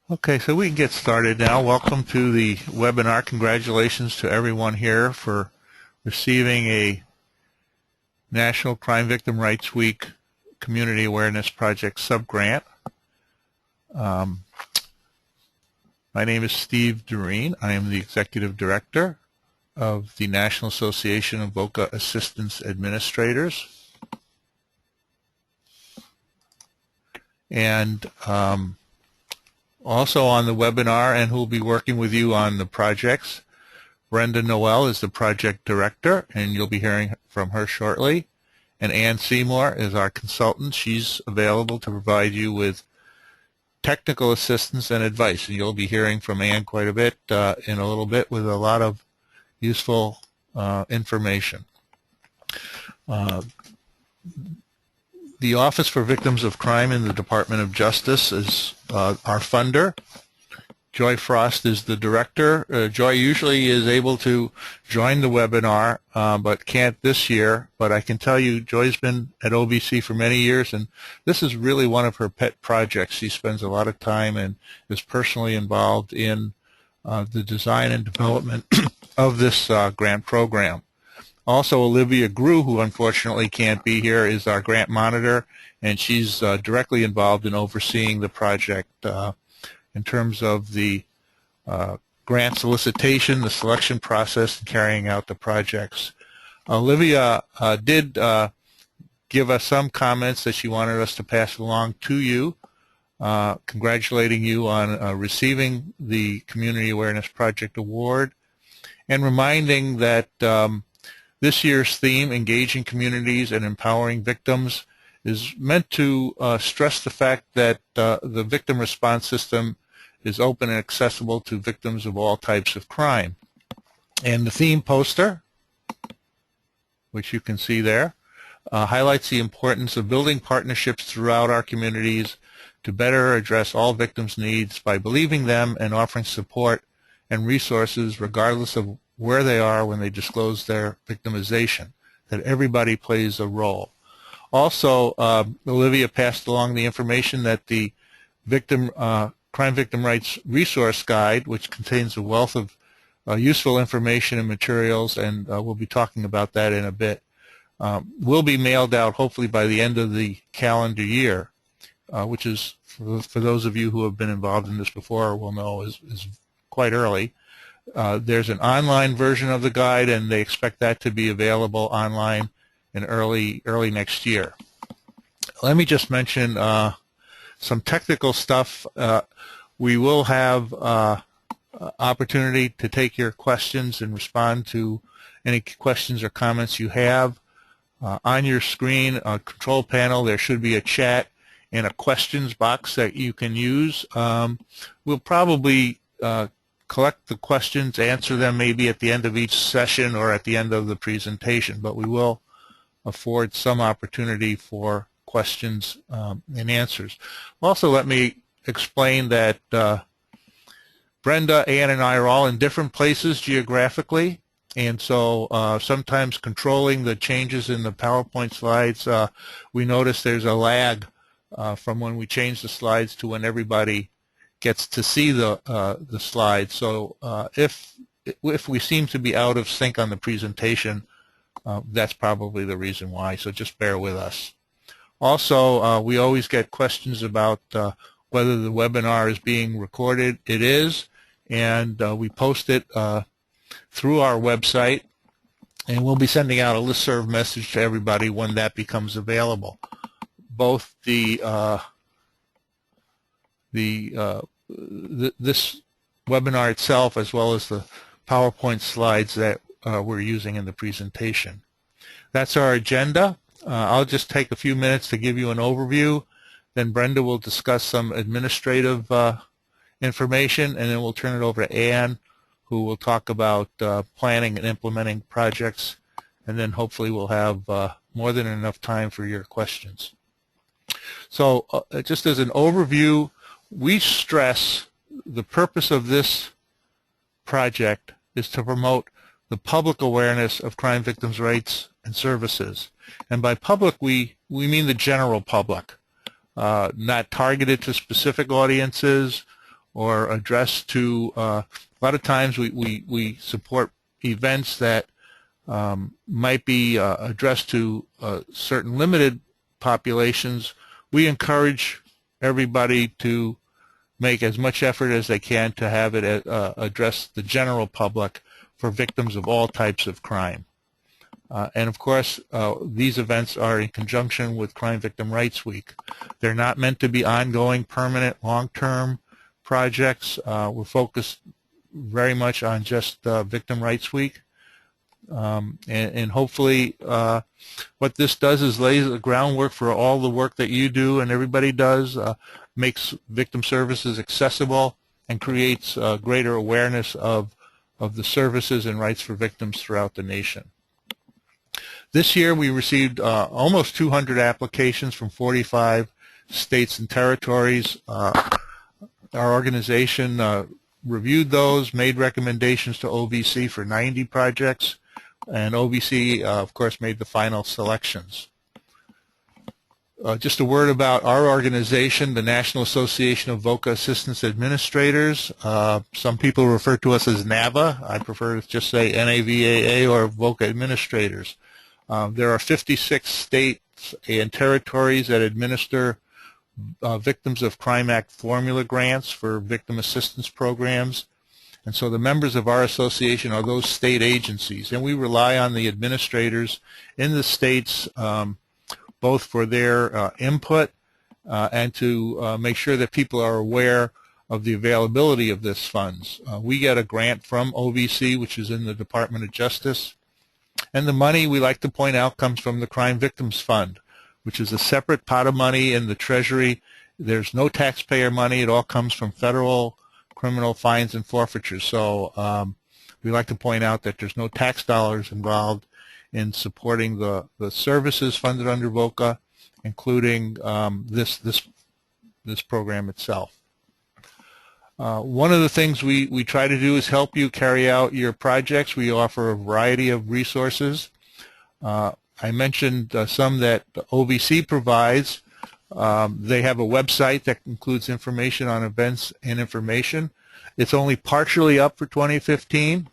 Okay, so we can get started now. Welcome to the webinar. Congratulations to everyone here for receiving a National Crime Victim Rights Week Community Awareness Project subgrant. My name is Steve Doreen. I am the Executive Director of the National Association of VOCA Assistance Administrators. And also on the webinar, and who will be working with you on the projects, Brenda Noel is the project director, and you'll be hearing from her shortly. And Ann Seymour is our consultant. She's available to provide you with technical assistance and advice. And you'll be hearing from Ann quite a bit in a little bit with a lot of useful information. The Office for Victims of Crime in the Department of Justice is our funder. Joy Frost is the director. Joy usually is able to join the webinar, but can't this year. But I can tell you, Joy's been at OVC for many years, and this is really one of her pet projects. She spends a lot of time and is personally involved in the design and development of this grant program. Also, Olivia Grew, who unfortunately can't be here, is our grant monitor, and she's directly involved in overseeing the project in terms of the grant solicitation, the selection process, and carrying out the projects. Olivia did give us some comments that she wanted us to pass along to you, congratulating you on receiving the Community Awareness Project Award, and reminding that this year's theme, Engaging Communities and Empowering Victims, is meant to stress the fact that the victim response system is open and accessible to victims of all types of crime. And the theme poster, which you can see there, highlights the importance of building partnerships throughout our communities to better address all victims' needs by believing them and offering support and resources regardless of where they are when they disclose their victimization, that everybody plays a role. Also, Olivia passed along the information that the Crime Victim Rights Resource Guide, which contains a wealth of useful information and materials, and we'll be talking about that in a bit, will be mailed out hopefully by the end of the calendar year, which is, for those of you who have been involved in this before will know, is quite early. There's an online version of the guide, and they expect that to be available online in early next year. Let me just mention some technical stuff. We will have opportunity to take your questions and respond to any questions or comments you have. On your screen, control panel, there should be a chat and a questions box that you can use. We'll probably collect the questions, answer them maybe at the end of each session or at the end of the presentation, but we will afford some opportunity for questions and answers. Also, let me explain that Brenda, Ann, and I are all in different places geographically, and so sometimes controlling the changes in the PowerPoint slides, we notice there's a lag from when we change the slides to when everybody gets to see the slides. So if we seem to be out of sync on the presentation, that's probably the reason why, so just bear with us. Also, we always get questions about whether the webinar is being recorded. It is, and we post it through our website, and we'll be sending out a listserv message to everybody when that becomes available. Both this webinar itself, as well as the PowerPoint slides that we're using in the presentation. That's our agenda. I'll just take a few minutes to give you an overview. Then Brenda will discuss some administrative information, and then we'll turn it over to Ann, who will talk about planning and implementing projects, and then hopefully we'll have more than enough time for your questions. So just as an overview, we stress the purpose of this project is to promote the public awareness of crime victims' rights and services. And by public, we mean the general public, not targeted to specific audiences or addressed to, a lot of times we support events that might be addressed to certain limited populations. We encourage everybody to make as much effort as they can to have it address the general public for victims of all types of crime. And of course, these events are in conjunction with Crime Victim Rights Week. They're not meant to be ongoing, permanent, long-term projects. We're focused very much on just Victim Rights Week. And hopefully what this does is lays the groundwork for all the work that you do and everybody does, makes victim services accessible, and creates greater awareness of the services and rights for victims throughout the nation. This year we received almost 200 applications from 45 states and territories. Our organization reviewed those, made recommendations to OVC for 90 projects, and OVC, of course, made the final selections. Just a word about our organization, the National Association of VOCA Assistance Administrators. Some people refer to us as NAVA. I prefer to just say NAVAA or VOCA Administrators. There are 56 states and territories that administer Victims of Crime Act formula grants for victim assistance programs. And so the members of our association are those state agencies, and we rely on the administrators in the states both for their input and to make sure that people are aware of the availability of this funds. We get a grant from OVC, which is in the Department of Justice, and the money, we like to point out, comes from the Crime Victims Fund, which is a separate pot of money in the Treasury. There's no taxpayer money. It all comes from federal criminal fines and forfeitures. So we like to point out that there's no tax dollars involved in supporting the services funded under VOCA, including this program itself. One of the things we try to do is help you carry out your projects. We offer a variety of resources. I mentioned some that OVC provides. They have a website that includes information on events and information. It's only partially up for 2015,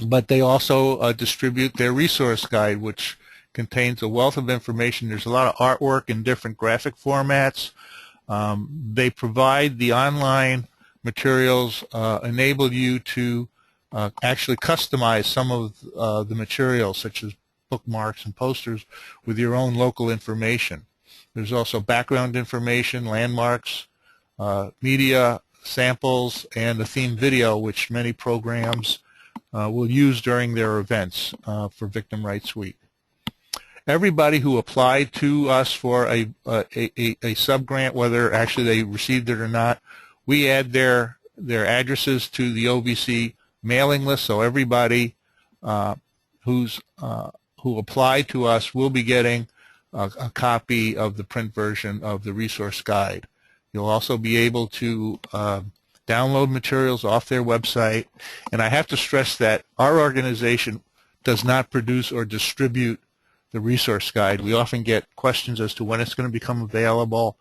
but they also distribute their resource guide, which contains a wealth of information. There's a lot of artwork in different graphic formats. They provide the online materials, enable you to actually customize some of the materials, such as bookmarks and posters, with your own local information. There's also background information, landmarks, media samples, and a theme video, which many programs will use during their events for Victim Rights Week. Everybody who applied to us for a sub-grant, whether actually they received it or not, we add their addresses to the OVC mailing list, so everybody who applied to us will be getting a copy of the print version of the resource guide. You'll also be able to download materials off their website, and I have to stress that our organization does not produce or distribute the resource guide. We often get questions as to when it's going to become available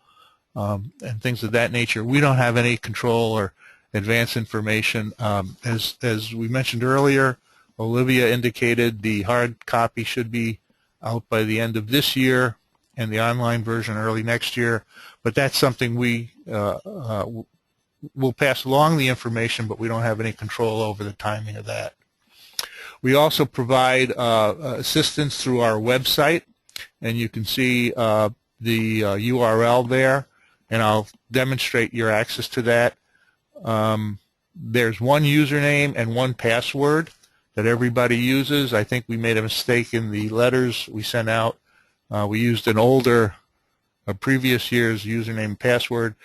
and things of that nature. We don't have any control or advance information. As we mentioned earlier, Olivia indicated the hard copy should be out by the end of this year and the online version early next year, but that's something we will pass along the information, but we don't have any control over the timing of that. We also provide assistance through our website, and you can see the URL there, and I'll demonstrate your access to that. There's one username and one password that everybody uses. I think we made a mistake in the letters we sent out. We used an older, previous year's username and password.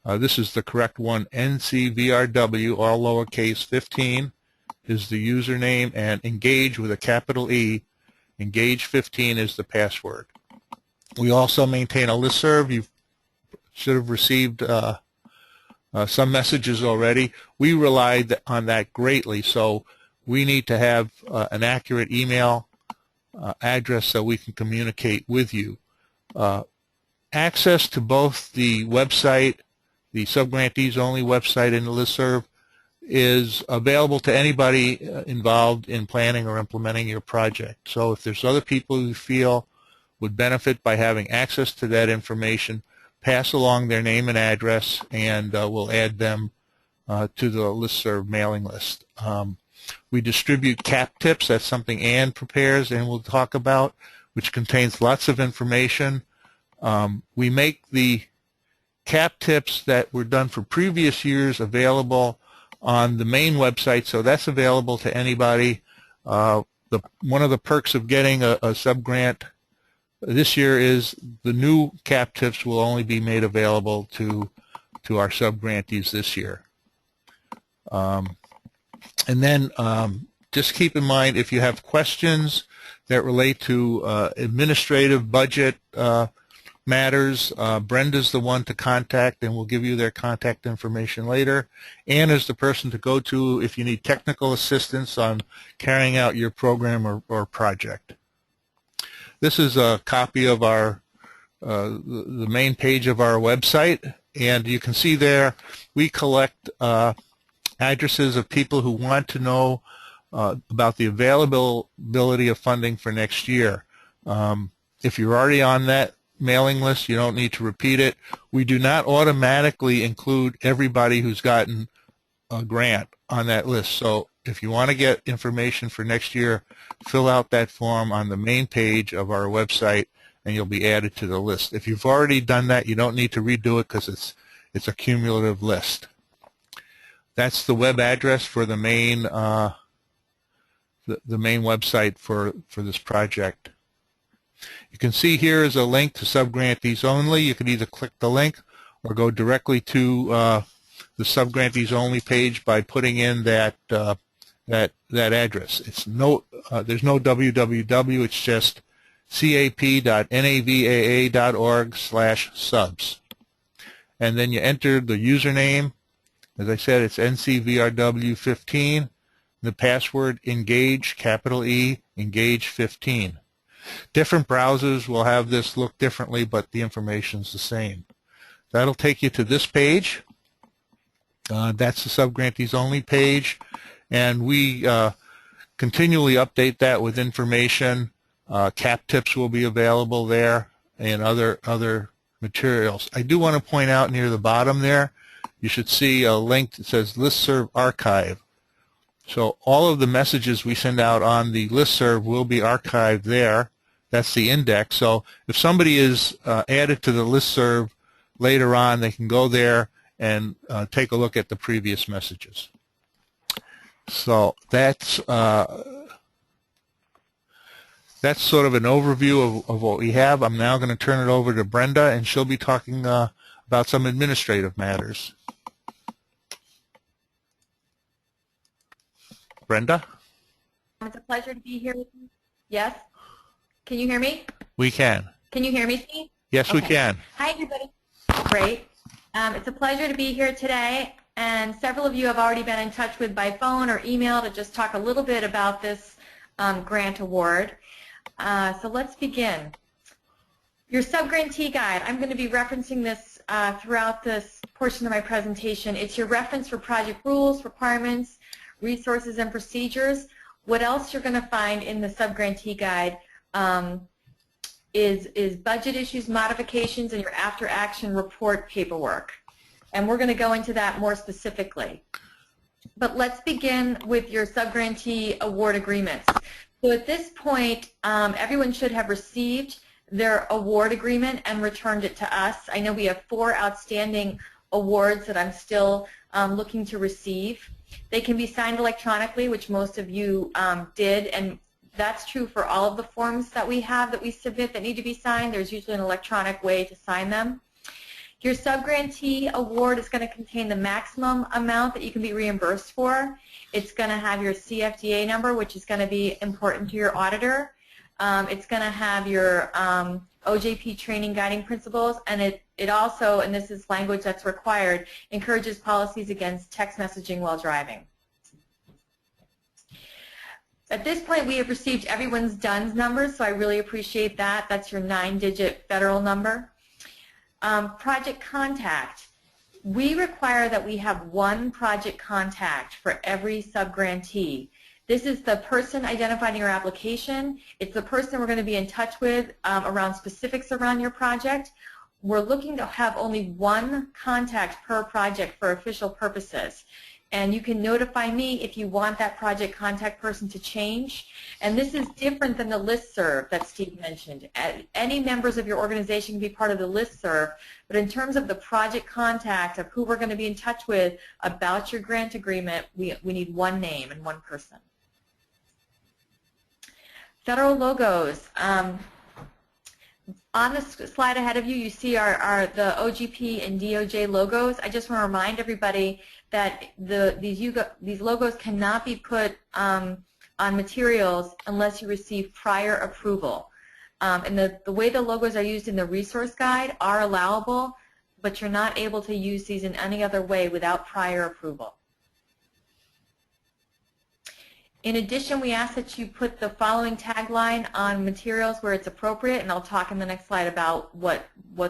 This is the correct one. NCVRW, all lowercase, 15 is the username, and engage with a capital E, engage 15 is the password. We also maintain a listserv. You should have received some messages already. We relied on that greatly, so we need to have an accurate email address so we can communicate with you. Access to both the website the subgrantees only website in the listserv, is available to anybody involved in planning or implementing your project. So if there's other people you feel would benefit by having access to that information, pass along their name and address, and we'll add them to the listserv mailing list. We distribute CAP tips. That's something Ann prepares and we'll talk about, which contains lots of information. We make the CAP tips that were done for previous years available on the main website, so that's available to anybody. One of the perks of getting a subgrant this year is the new CAP tips will only be made available to our subgrantees this year. And then just keep in mind, if you have questions that relate to administrative budget matters, Brenda's the one to contact, and we'll give you their contact information later. Ann is the person to go to if you need technical assistance on carrying out your program or project. This is a copy of our the main page of our website, and you can see there we collect addresses of people who want to know about the availability of funding for next year. If you're already on that mailing list, you don't need to repeat it. We do not automatically include everybody who's gotten a grant on that list. So if you want to get information for next year, fill out that form on the main page of our website and you'll be added to the list. If you've already done that, you don't need to redo it because it's a cumulative list. That's the web address for the main main website for this project. You can see here is a link to subgrantees only. You can either click the link or go directly to the subgrantees only page by putting in that address. It's there's no www. It's just cap.navaa.org/subs, and then you enter the username. As I said, it's NCVRW15. The password engage, capital E, engage 15. Different browsers will have this look differently, but the information's the same. That'll take you to this page. That's the subgrantees only page, and we continually update that with information. CAP tips will be available there and other materials. I do want to point out near the bottom there, you should see a link that says Listserv Archive. So all of the messages we send out on the listserv will be archived there. That's the index. So if somebody is added to the listserv later on, they can go there and take a look at the previous messages. So that's sort of an overview of what we have. I'm now going to turn it over to Brenda, and she'll be talking about some administrative matters. Brenda? It's a pleasure to be here with you. Yes? Can you hear me? We can. Can you hear me, Steve? Yes, okay. We can. Hi, everybody. Great. It's a pleasure to be here today, and several of you have already been in touch with by phone or email to just talk a little bit about this grant award. So let's begin. Your subgrantee guide, I'm going to be referencing this throughout this portion of my presentation. It's your reference for project rules, requirements, resources, and procedures. What else you're going to find in the subgrantee guide is budget issues, modifications, and your after-action report paperwork. And we're going to go into that more specifically. But let's begin with your subgrantee award agreements. So at this point, everyone should have received their award agreement and returned it to us. I know we have 4 outstanding awards that I'm still looking to receive. They can be signed electronically, which most of you did, and that's true for all of the forms that we have that we submit that need to be signed. There's usually an electronic way to sign them. Your subgrantee award is going to contain the maximum amount that you can be reimbursed for. It's going to have your CFDA number, which is going to be important to your auditor. It's going to have your OJP training guiding principles, and it also, and this is language that's required, encourages policies against text messaging while driving. At this point, we have received everyone's DUNS numbers, so I really appreciate that. That's your 9-digit federal number. Project contact. we require that we have one project contact for every subgrantee. This is the person identified in your application. It's the person we're going to be in touch with around specifics around your project. We're looking to have only one contact per project for official purposes. And you can notify me if you want that project contact person to change. And this is different than the listserv that Steve mentioned. Any members of your organization can be part of the listserv, but in terms of the project contact of who we're going to be in touch with about your grant agreement, we need one name and one person. Federal logos. On the slide ahead of you, you see the OGP and DOJ logos. I just want to remind everybody that these logos cannot be put on materials unless you receive prior approval. And the way the logos are used in the resource guide are allowable, but you're not able to use these in any other way without prior approval. In addition, we ask that you put the following tagline on materials where it's appropriate, and I'll talk in the next slide about what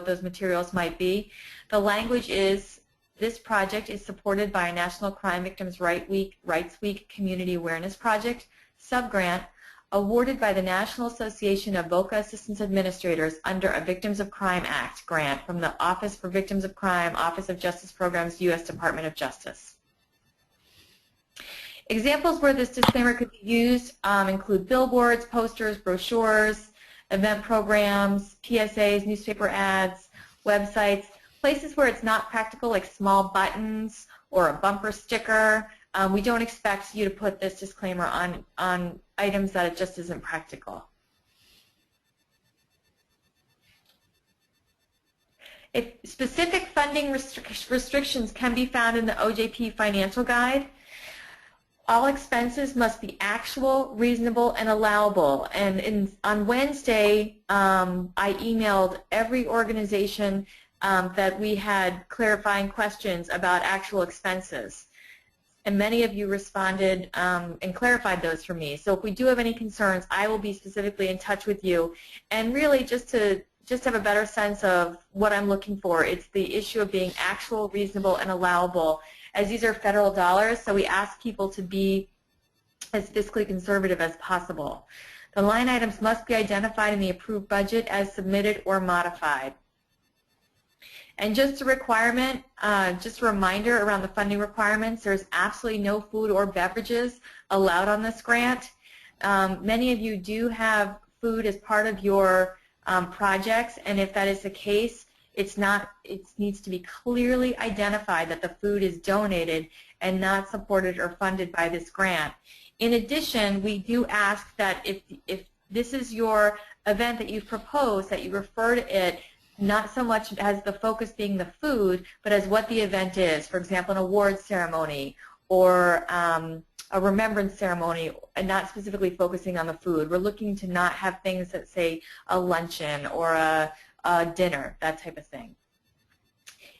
those materials might be. The language is, this project is supported by a National Crime Victims' Rights Week Community Awareness Project subgrant awarded by the National Association of VOCA Assistance Administrators under a Victims of Crime Act grant from the Office for Victims of Crime, Office of Justice Programs, U.S. Department of Justice. Examples where this disclaimer could be used include billboards, posters, brochures, event programs, PSAs, newspaper ads, websites, places where it's not practical like small buttons or a bumper sticker. We don't expect you to put this disclaimer on items that it just isn't practical. If specific funding restrictions can be found in the OJP financial guide. All expenses must be actual, reasonable, and allowable. And on Wednesday, I emailed every organization that we had clarifying questions about actual expenses. And many of you responded and clarified those for me. So if we do have any concerns, I will be specifically in touch with you. And really just to have a better sense of what I'm looking for, it's the issue of being actual, reasonable, and allowable. As these are federal dollars, so we ask people to be as fiscally conservative as possible. The line items must be identified in the approved budget as submitted or modified. And just a requirement, just a reminder around the funding requirements, there's absolutely no food or beverages allowed on this grant. Many of you do have food as part of your projects, and if that is the case, it needs to be clearly identified that the food is donated and not supported or funded by this grant. In addition, we do ask that if this is your event that you've proposed, that you refer to it not so much as the focus being the food, but as what the event is. For example, an awards ceremony or a remembrance ceremony, and not specifically focusing on the food. We're looking to not have things that say a luncheon or a dinner, that type of thing.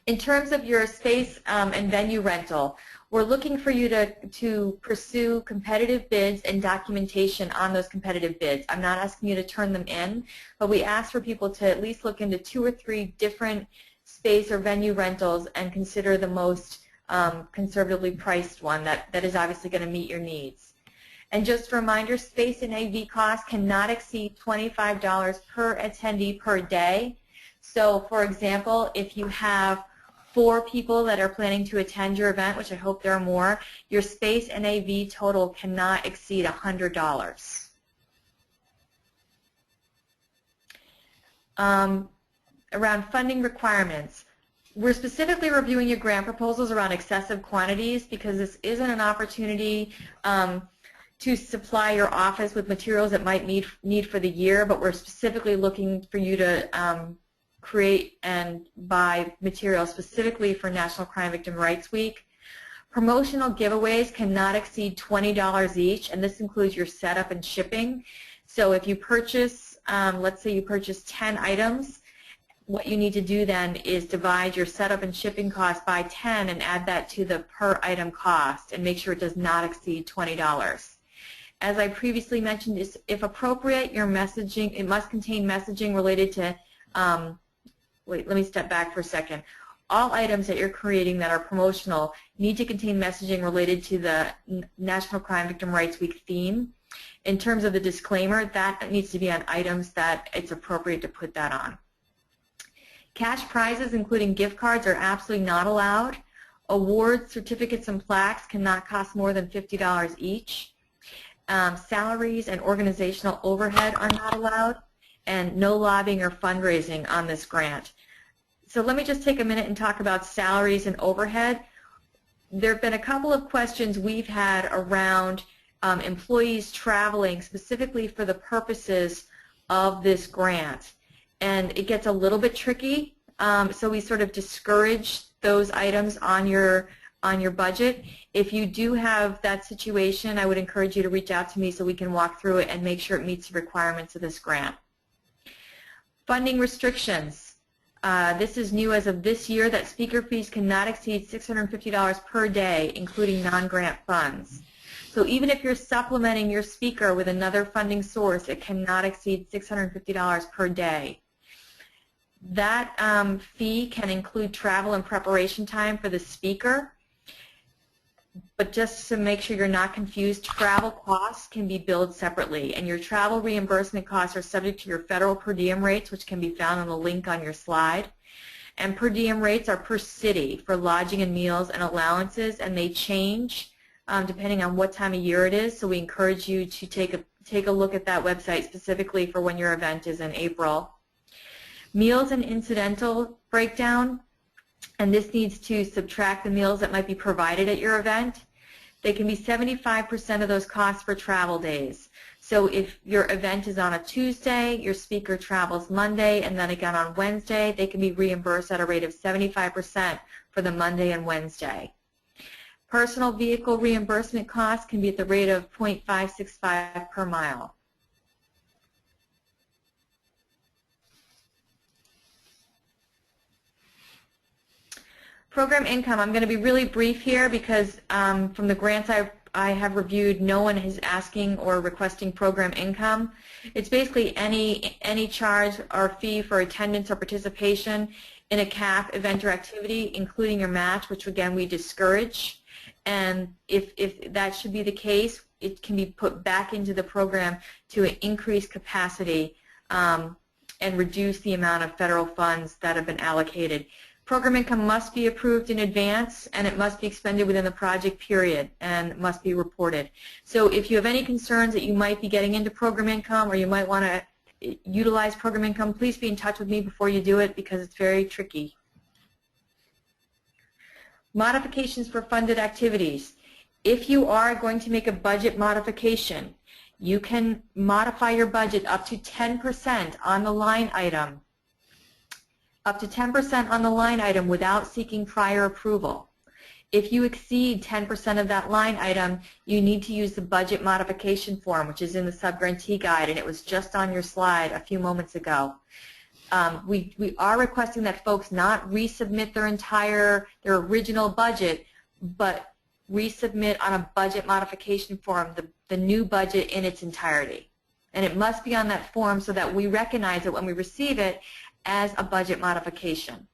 In terms of your space and venue rental, we're looking for you to pursue competitive bids and documentation on those competitive bids. I'm not asking you to turn them in, but we ask for people to at least look into 2 or 3 different space or venue rentals and consider the most conservatively priced one that is obviously going to meet your needs. And just a reminder, space and AV costs cannot exceed $25 per attendee per day. So, for example, if you have 4 people that are planning to attend your event, which I hope there are more, your space and AV total cannot exceed $100. Around funding requirements, we're specifically reviewing your grant proposals around excessive quantities because this isn't an opportunity to supply your office with materials that might need for the year, but we're specifically looking for you to create and buy materials specifically for National Crime Victim Rights Week. Promotional giveaways cannot exceed $20 each, and this includes your setup and shipping. So if you purchase, let's say you purchase 10 items, what you need to do then is divide your setup and shipping cost by 10 and add that to the per item cost and make sure it does not exceed $20. As I previously mentioned, if appropriate, your messaging, it must contain messaging related to, wait, let me step back for a second. all items that you're creating that are promotional need to contain messaging related to the National Crime Victim Rights Week theme. In terms of the disclaimer, that needs to be on items that it's appropriate to put that on. Cash prizes, including gift cards, are absolutely not allowed. Awards, certificates, and plaques cannot cost more than $50 each. Salaries and organizational overhead are not allowed, and no lobbying or fundraising on this grant. So let me just take a minute and talk about salaries and overhead. There have been a couple of questions we've had around employees traveling specifically for the purposes of this grant. And it gets a little bit tricky, so we sort of discourage those items on your budget. If you do have that situation, I would encourage you to reach out to me so we can walk through it and make sure it meets the requirements of this grant. Funding restrictions. This is new as of this year, that speaker fees cannot exceed $650 per day, including non-grant funds. So even if you're supplementing your speaker with another funding source, it cannot exceed $650 per day. That fee can include travel and preparation time for the speaker, but just to make sure you're not confused, travel costs can be billed separately, and your travel reimbursement costs are subject to your federal per diem rates, which can be found on the link on your slide. And per diem rates are per city for lodging and meals and allowances, and they change depending on what time of year it is, so we encourage you to take a look at that website specifically for when your event is in April. Meals and incidental breakdown, and this needs to subtract the meals that might be provided at your event. They can be 75% of those costs for travel days. So if your event is on a Tuesday, your speaker travels Monday, and then again on Wednesday, they can be reimbursed at a rate of 75% for the Monday and Wednesday. Personal vehicle reimbursement costs can be at the rate of 0.565 per mile. Program income, I'm going to be really brief here because from the grants I have reviewed, no one is asking or requesting program income. It's basically any charge or fee for attendance or participation in a CAP event or activity, including your match, which again we discourage. And if that should be the case, it can be put back into the program to increase capacity and reduce the amount of federal funds that have been allocated. Program income must be approved in advance, and it must be expended within the project period and must be reported. So if you have any concerns that you might be getting into program income or you might want to utilize program income, please be in touch with me before you do it because it's very tricky. Modifications for funded activities. If you are going to make a budget modification, you can modify your budget up to 10% on the line item. Up to 10% on the line item without seeking prior approval. If you exceed 10% of that line item, you need to use the budget modification form, which is in the subgrantee guide, and it was just on your slide a few moments ago. We are requesting that folks not resubmit their original budget, but resubmit on a budget modification form, the new budget in its entirety. And it must be on that form so that we recognize it when we receive it as a budget modification.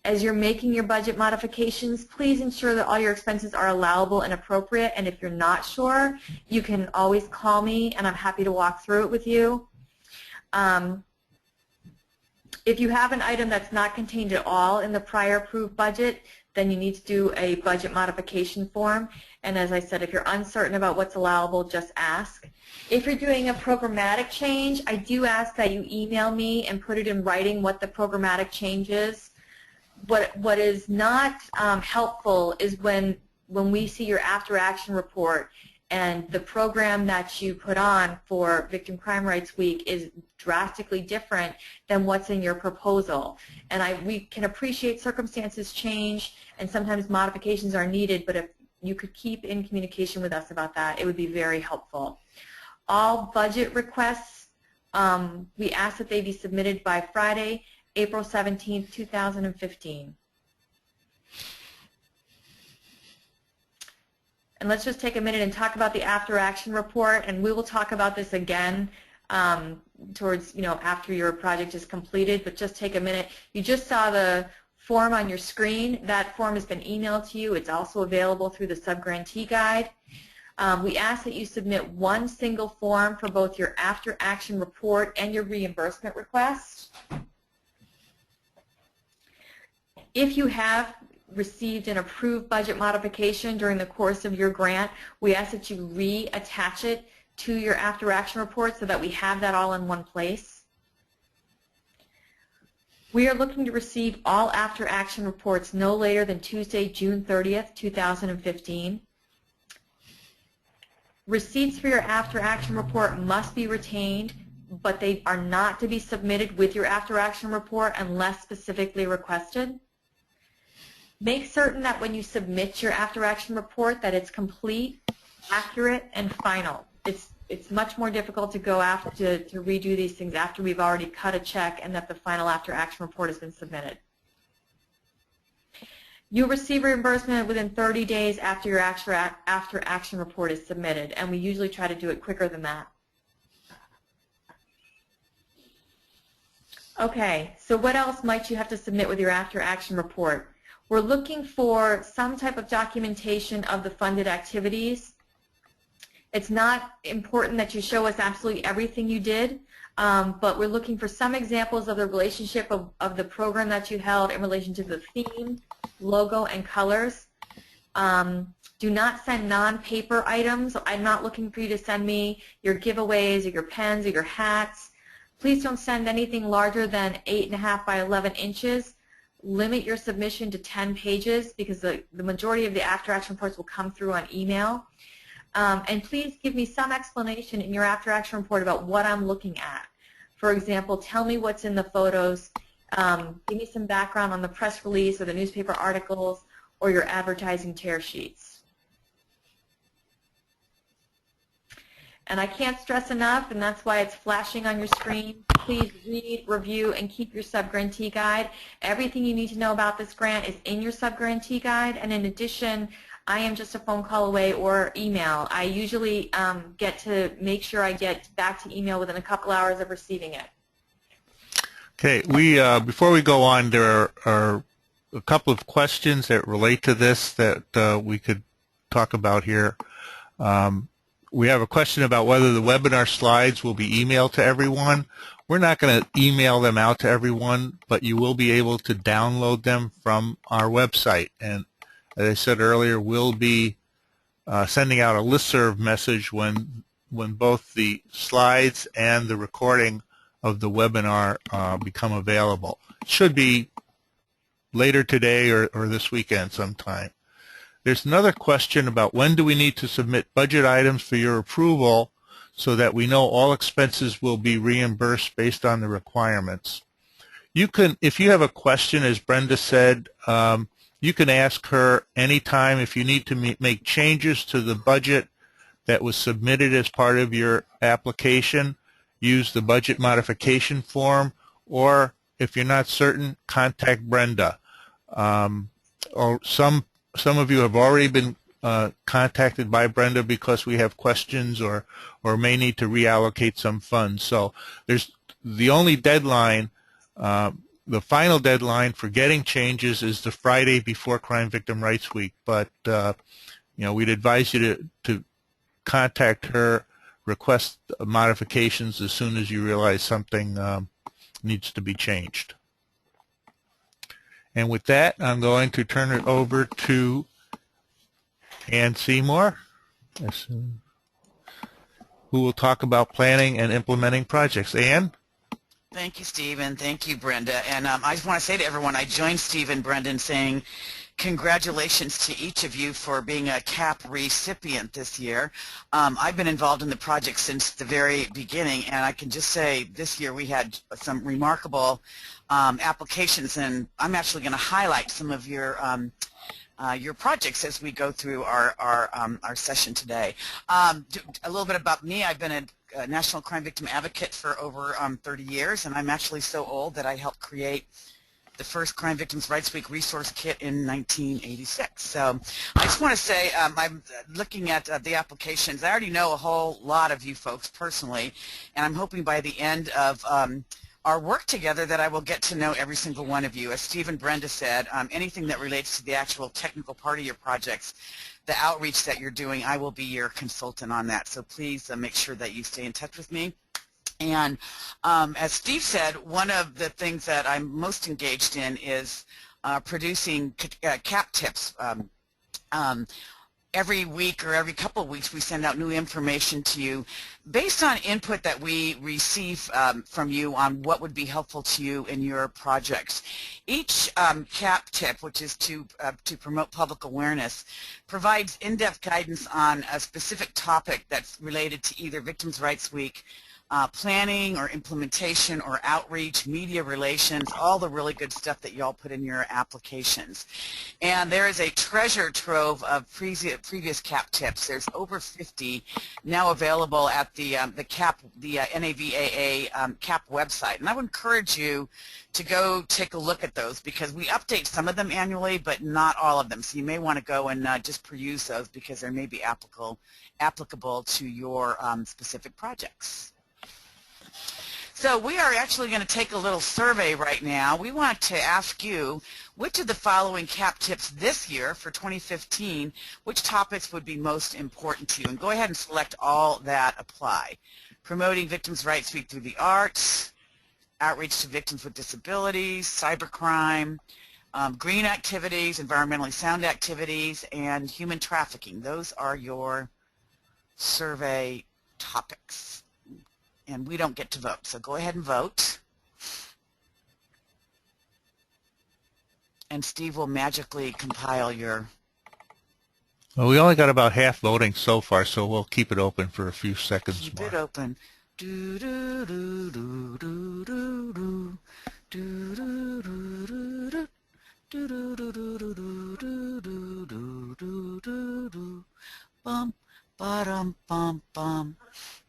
As you're making your budget modifications, please ensure that all your expenses are allowable and appropriate, and if you're not sure, you can always call me and I'm happy to walk through it with you. If you have an item that's not contained at all in the prior approved budget, then you need to do a budget modification form, and as I said, if you're uncertain about what's allowable, just ask. If you're doing a programmatic change, I do ask that you email me and put it in writing what the programmatic change is. What is not helpful is when we see your after action report and the program that you put on for Victim Crime Rights Week is drastically different than what's in your proposal. And we can appreciate circumstances change and sometimes modifications are needed, but if you could keep in communication with us about that, it would be very helpful. All budget requests, we ask that they be submitted by Friday, April 17th, 2015. And let's just take a minute and talk about the after action report, and we will talk about this again towards, after your project is completed, but just take a minute. You just saw the form on your screen. That form has been emailed to you. It's also available through the subgrantee guide. We ask that you submit one single form for both your after-action report and your reimbursement request. If you have received an approved budget modification during the course of your grant, we ask that you reattach it to your after-action report so that we have that all in one place. We are looking to receive all after-action reports no later than Tuesday, June 30th, 2015. Receipts for your after-action report must be retained, but they are not to be submitted with your after-action report unless specifically requested. Make certain that when you submit your after-action report that it's complete, accurate, and final. It's much more difficult to go after to redo these things after we've already cut a check and that the final after-action report has been submitted. You'll receive reimbursement within 30 days after your after-action report is submitted, and we usually try to do it quicker than that. Okay, so what else might you have to submit with your after-action report? We're looking for some type of documentation of the funded activities. It's not important that you show us absolutely everything you did, but we're looking for some examples of the relationship of the program that you held in relation to the theme, logo, and colors. Do not send non-paper items. I'm not looking for you to send me your giveaways or your pens or your hats. Please don't send anything larger than 8.5 by 11 inches. Limit your submission to 10 pages because the majority of the after-action reports will come through on email. And please give me some explanation in your after-action report about what I'm looking at. For example, tell me what's in the photos. Give me some background on the press release or the newspaper articles or your advertising tear sheets. And I can't stress enough, and that's why it's flashing on your screen, please read, review, and keep your subgrantee guide. Everything you need to know about this grant is in your subgrantee guide, and in addition, I am just a phone call away or email. I usually get to make sure I get back to email within a couple hours of receiving it. Okay, before we go on, there are a couple of questions that relate to this that we could talk about here. We have a question about whether the webinar slides will be emailed to everyone. We're not going to email them out to everyone, but you will be able to download them from our website. And as I said earlier, we'll be sending out a listserv message when both the slides and the recording of the webinar become available. It should be later today or this weekend sometime. There's another question about when do we need to submit budget items for your approval so that we know all expenses will be reimbursed based on the requirements. You can, if you have a question, as Brenda said, you can ask her anytime if you need to make changes to the budget that was submitted as part of your application. Use the budget modification form, or if you're not certain, contact Brenda. Or some of you have already been contacted by Brenda because we have questions or may need to reallocate some funds. So there's the only deadline, the final deadline for getting changes is the Friday before Crime Victim Rights Week. But you know, we'd advise you to contact her, request modifications as soon as you realize something needs to be changed. And with that, I'm going to turn it over to Ann Seymour, who will talk about planning and implementing projects. Ann? Thank you, Steve, and thank you, Brenda. And I just want to say to everyone, I joined Steve and Brenda in saying congratulations to each of you for being a CAP recipient this year. I've been involved in the project since the very beginning, and I can just say this year we had some remarkable applications, and I'm actually going to highlight some of your projects as we go through our session today. A little bit about me. I've been a National Crime Victim Advocate for over 30 years, and I'm actually so old that I helped create the first Crime Victims Rights Week resource kit in 1986. So I just want to say I'm looking at the applications. I already know a whole lot of you folks personally, and I'm hoping by the end of our work together that I will get to know every single one of you. As Steve and Brenda said, anything that relates to the actual technical part of your projects, the outreach that you're doing, I will be your consultant on that. So please make sure that you stay in touch with me. And as Steve said, one of the things that I'm most engaged in is producing CAP tips. Every week or every couple of weeks we send out new information to you based on input that we receive from you on what would be helpful to you in your projects. Each CAP tip, which is to promote public awareness, provides in-depth guidance on a specific topic that's related to either Victims' Rights Week, planning or implementation or outreach, media relations, all the really good stuff that y'all put in your applications. And there is a treasure trove of previous CAP tips. There's over 50 now available at the NAVAA CAP website. And I would encourage you to go take a look at those because we update some of them annually, but not all of them. So you may want to go and just peruse those because they may be applicable to your specific projects. So we are actually going to take a little survey right now. We want to ask you which of the following CAP tips this year for 2015, which topics would be most important to you. And go ahead and select all that apply. Promoting Victims' Rights Week through the arts, outreach to victims with disabilities, cybercrime, green activities, environmentally sound activities, and human trafficking. Those are your survey topics. And we don't get to vote, so go ahead and vote. And Steve will magically compile your... Well, we only got about half voting so far, so we'll keep it open for a few seconds Keep more. it open. Do, do, do, do, do, do, do. Do, do, do, do, do. Do, do, do, do, do, do, do, do, do, do, do. Bum, ba-dum, bum, bum.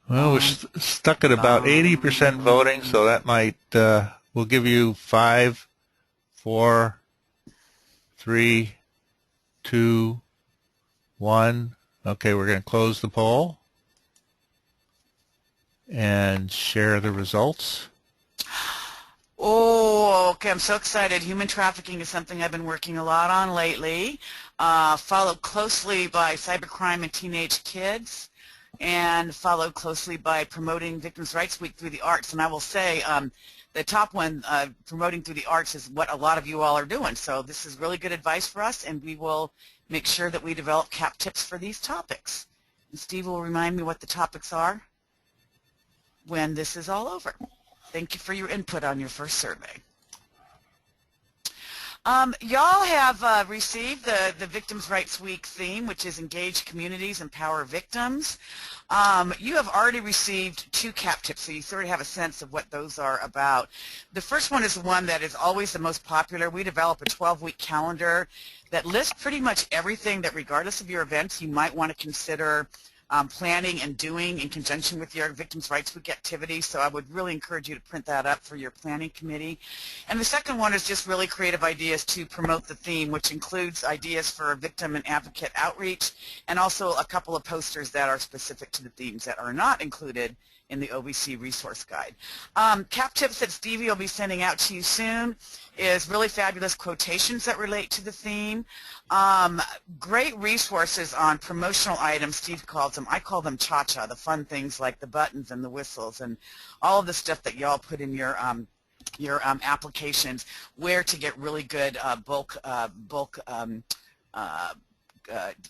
Well, we're stuck at about 80% voting, so that might, we'll give you 5, 4, 3, 2, 1. Okay, we're going to close the poll and share the results. Oh, okay, I'm so excited. Human trafficking is something I've been working a lot on lately, followed closely by cybercrime and teenage kids, and followed closely by promoting Victims' Rights Week through the arts. And I will say the top one, promoting through the arts, is what a lot of you all are doing. So this is really good advice for us, and we will make sure that we develop CAP tips for these topics. And Steve will remind me what the topics are when this is all over. Thank you for your input on your first survey. Y'all have received the Victims' Rights Week theme, which is Engage Communities, Empower Victims. You have already received 2 CAP tips, so you sort of have a sense of what those are about. The first one is the one that is always the most popular. We develop a 12-week calendar that lists pretty much everything that, regardless of your events, you might want to consider planning and doing in conjunction with your Victims' Rights Week activities. So I would really encourage you to print that up for your planning committee. And the second one is just really creative ideas to promote the theme, which includes ideas for victim and advocate outreach, and also a couple of posters that are specific to the themes that are not included in the OVC resource guide. CAP tips that Stevie will be sending out to you soon is really fabulous quotations that relate to the theme. Great resources on promotional items, Steve calls them. I call them cha-cha, the fun things like the buttons and the whistles and all of the stuff that y'all put in your applications, where to get really good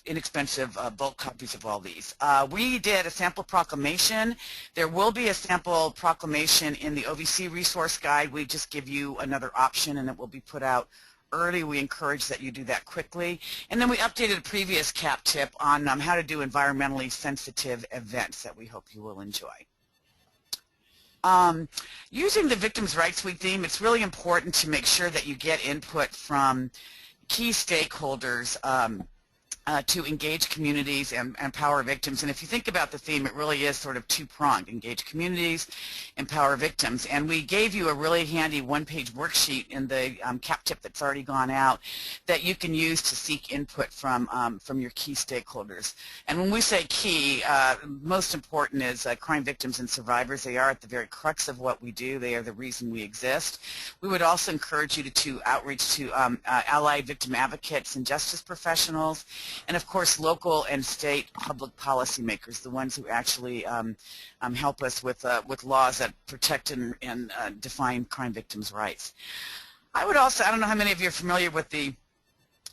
inexpensive bulk copies of all these. We did a sample proclamation. There will be a sample proclamation in the OVC resource guide. We just give you another option, and it will be put out early. We encourage that you do that quickly. And then we updated a previous CAP tip on how to do environmentally sensitive events that we hope you will enjoy. Using the Victims' Rights Week theme, it's really important to make sure that you get input from key stakeholders to engage communities and empower victims. And if you think about the theme, it really is sort of two-pronged: engage communities, empower victims. And we gave you a really handy one-page worksheet in the CAP tip that's already gone out that you can use to seek input from your key stakeholders. And when we say key, most important is crime victims and survivors. They are at the very crux of what we do. They are the reason we exist. We would also encourage you to outreach to allied victim advocates and justice professionals, and of course local and state public policymakers, the ones who actually help us with laws that protect and define crime victims' rights. I would also, I don't know how many of you are familiar with the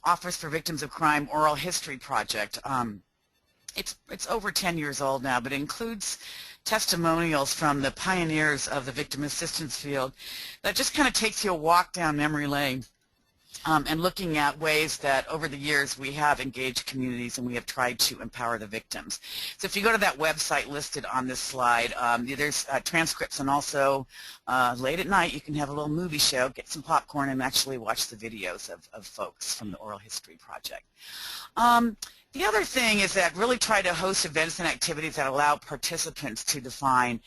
Office for Victims of Crime Oral History Project. It's over 10 years old now, but it includes testimonials from the pioneers of the victim assistance field that just kind of takes you a walk down memory lane. And looking at ways that over the years we have engaged communities and we have tried to empower the victims. So if you go to that website listed on this slide, there's transcripts, and also late at night you can have a little movie show, get some popcorn, and actually watch the videos of folks from the Oral History Project. The other thing is that really try to host events and activities that allow participants to define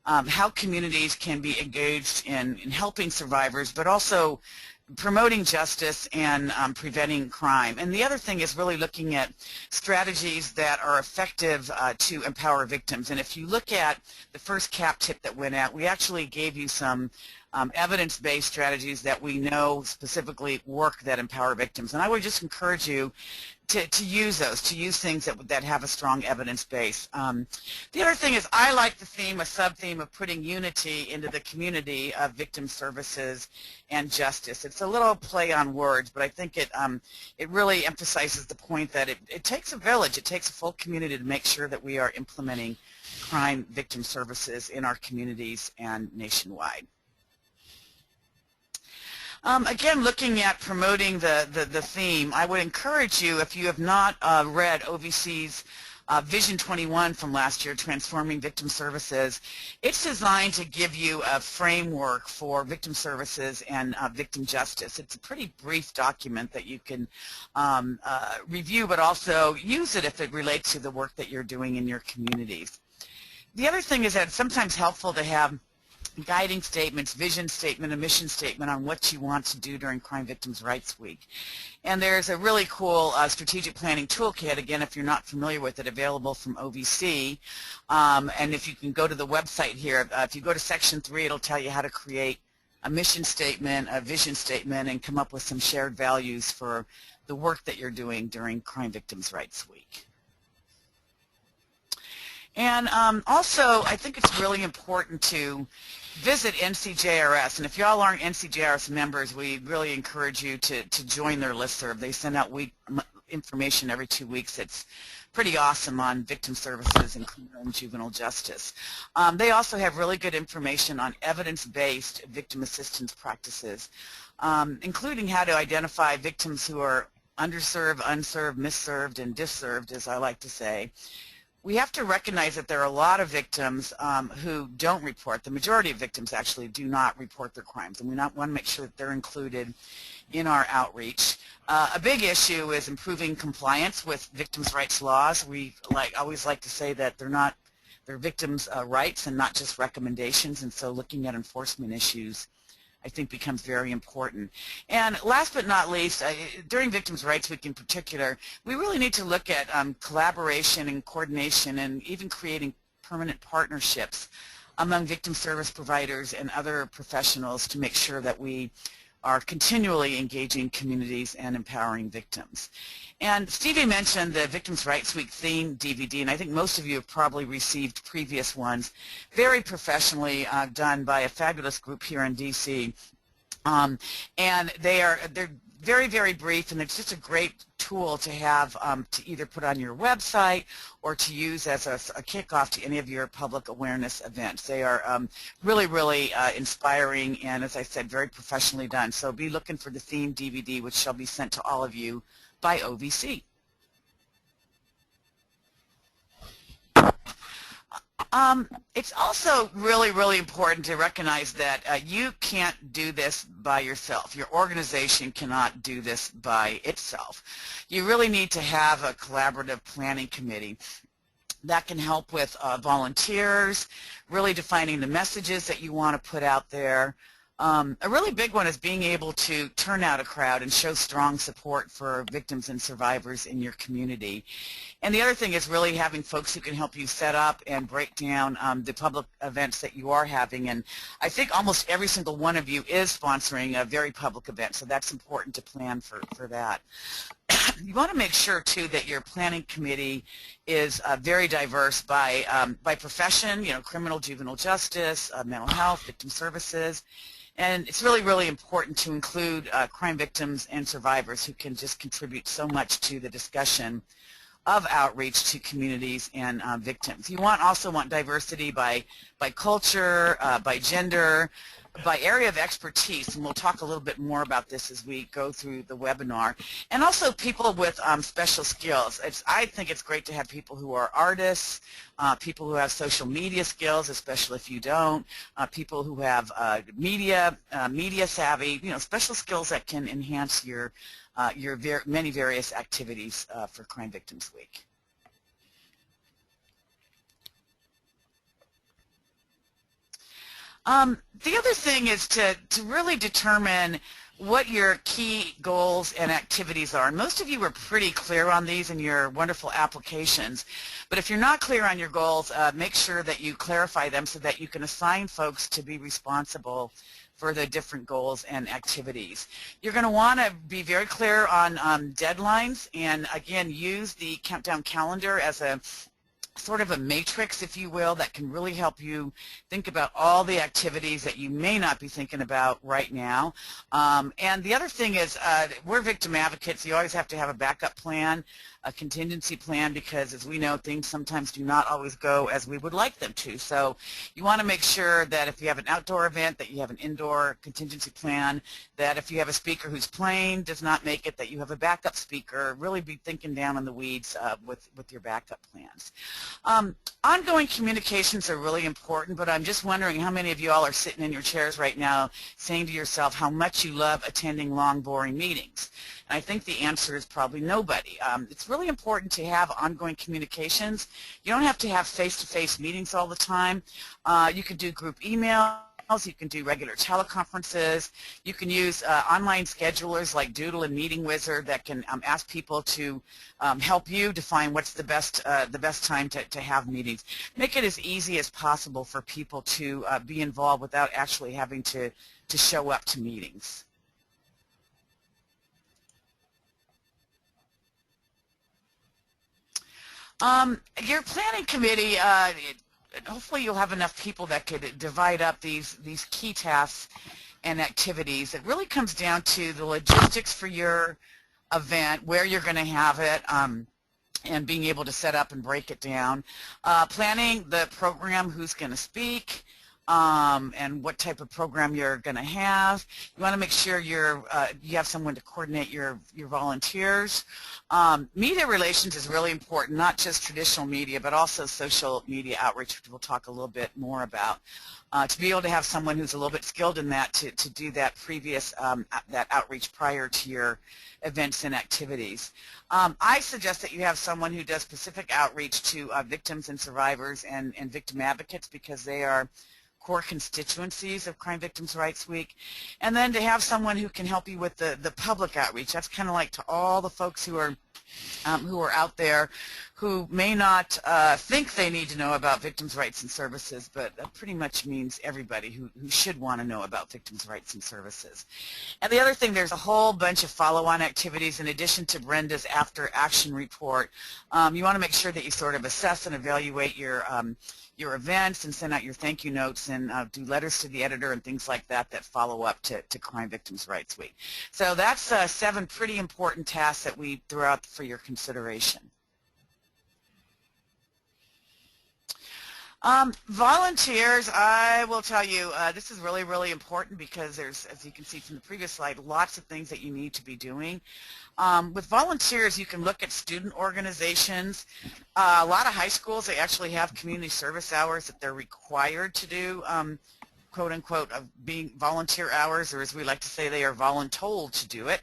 how communities can be engaged in helping survivors, but also promoting justice and preventing crime. And the other thing is really looking at strategies that are effective to empower victims. And if you look at the first CAP tip that went out, we actually gave you some evidence-based strategies that we know specifically work that empower victims. And I would just encourage you to use those, to use things that have a strong evidence base. The other thing is I like the theme, a sub-theme of putting unity into the community of victim services and justice. It's a little play on words, but I think it really emphasizes the point that it takes a village, it takes a full community to make sure that we are implementing crime victim services in our communities and nationwide. Again, looking at promoting the theme, I would encourage you, if you have not read OVC's Vision 21 from last year, Transforming Victim Services, it's designed to give you a framework for victim services and victim justice. It's a pretty brief document that you can review, but also use it if it relates to the work that you're doing in your communities. The other thing is that it's sometimes helpful to have guiding statements, vision statement, a mission statement on what you want to do during Crime Victims' Rights Week. And there's a really cool strategic planning toolkit, again, if you're not familiar with it, available from OVC. And if you can go to the website here, if you go to Section 3, it'll tell you how to create a mission statement, a vision statement, and come up with some shared values for the work that you're doing during Crime Victims' Rights Week. And also, I think it's really important to visit NCJRS, and if y'all aren't NCJRS members, we really encourage you to join their listserv. They send out information every 2 weeks. It's pretty awesome on victim services and criminal and juvenile justice. They also have really good information on evidence-based victim assistance practices, including how to identify victims who are underserved, unserved, misserved, and disserved, as I like to say. We have to recognize that there are a lot of victims who don't report. The majority of victims actually do not report their crimes, and we want to make sure that they're included in our outreach. A big issue is improving compliance with victims' rights laws. We always like to say that they're victims' rights and not just recommendations, and so looking at enforcement issues I think becomes very important. And last but not least, during Victims' Rights Week in particular, we really need to look at collaboration and coordination and even creating permanent partnerships among victim service providers and other professionals to make sure that we are continually engaging communities and empowering victims. And Stevie mentioned the Victims' Rights Week theme DVD, and I think most of you have probably received previous ones, very professionally done by a fabulous group here in DC. And they're very, very brief, and it's just a great tool to have to either put on your website or to use as a kickoff to any of your public awareness events. They are really, really inspiring and, as I said, very professionally done. So be looking for the theme DVD, which shall be sent to all of you by OVC. It's also really, really important to recognize that you can't do this by yourself. Your organization cannot do this by itself. You really need to have a collaborative planning committee that can help with volunteers, really defining the messages that you want to put out there. A really big one is being able to turn out a crowd and show strong support for victims and survivors in your community. And the other thing is really having folks who can help you set up and break down the public events that you are having. And I think almost every single one of you is sponsoring a very public event, so that's important to plan for that. You want to make sure, too, that your planning committee is very diverse by profession, you know, criminal, juvenile justice, mental health, victim services. And it's really, really important to include crime victims and survivors who can just contribute so much to the discussion of outreach to communities and victims. You also want diversity by culture, by gender, by area of expertise, and we'll talk a little bit more about this as we go through the webinar, and also people with special skills. I think it's great to have people who are artists, people who have social media skills, especially if you don't, people who have media savvy, you know, special skills that can enhance your many various activities for Crime Victims Week. The other thing is to really determine what your key goals and activities are. And most of you are pretty clear on these in your wonderful applications. But if you're not clear on your goals, make sure that you clarify them so that you can assign folks to be responsible for the different goals and activities. You're going to want to be very clear on deadlines, and again, use the countdown calendar as a sort of a matrix, if you will, that can really help you think about all the activities that you may not be thinking about right now. And the other thing is, we're victim advocates. You always have to have a backup plan, a contingency plan, because as we know, things sometimes do not always go as we would like them to. So you want to make sure that if you have an outdoor event, that you have an indoor contingency plan, that if you have a speaker whose plane does not make it, that you have a backup speaker. Really be thinking down in the weeds with your backup plans. Ongoing communications are really important, but I'm just wondering how many of you all are sitting in your chairs right now saying to yourself how much you love attending long, boring meetings. And I think the answer is probably nobody. It's really important to have ongoing communications. You don't have to have face-to-face meetings all the time. You can do group emails. You can do regular teleconferences. You can use online schedulers like Doodle and Meeting Wizard that can ask people to help you define what's the best time to have meetings. Make it as easy as possible for people to be involved without actually having to show up to meetings. Your planning committee, hopefully you'll have enough people that could divide up these key tasks and activities. It really comes down to the logistics for your event, where you're going to have it, and being able to set up and break it down. Planning the program, who's going to speak, and what type of program you're going to have. You want to make sure you have someone to coordinate your volunteers. Media relations is really important, not just traditional media, but also social media outreach, which we'll talk a little bit more about. To be able to have someone who's a little bit skilled in that to do that that outreach prior to your events and activities. I suggest that you have someone who does specific outreach to victims and survivors and victim advocates, because they are core constituencies of Crime Victims' Rights Week, and then to have someone who can help you with the public outreach. That's kind of like to all the folks who are out there who may not think they need to know about victims' rights and services, but that pretty much means everybody who should want to know about victims' rights and services. And the other thing, there's a whole bunch of follow-on activities in addition to Brenda's after-action report. You want to make sure that you sort of assess and evaluate your events and send out your thank you notes and do letters to the editor and things like that follow up to Crime Victims' Rights Week. So that's 7 pretty important tasks that we threw out for your consideration. Volunteers, I will tell you, this is really, really important because there's, as you can see from the previous slide, lots of things that you need to be doing. With volunteers, you can look at student organizations. A lot of high schools, they actually have community service hours that they're required to do, quote-unquote, being volunteer hours, or as we like to say, they are voluntold to do it.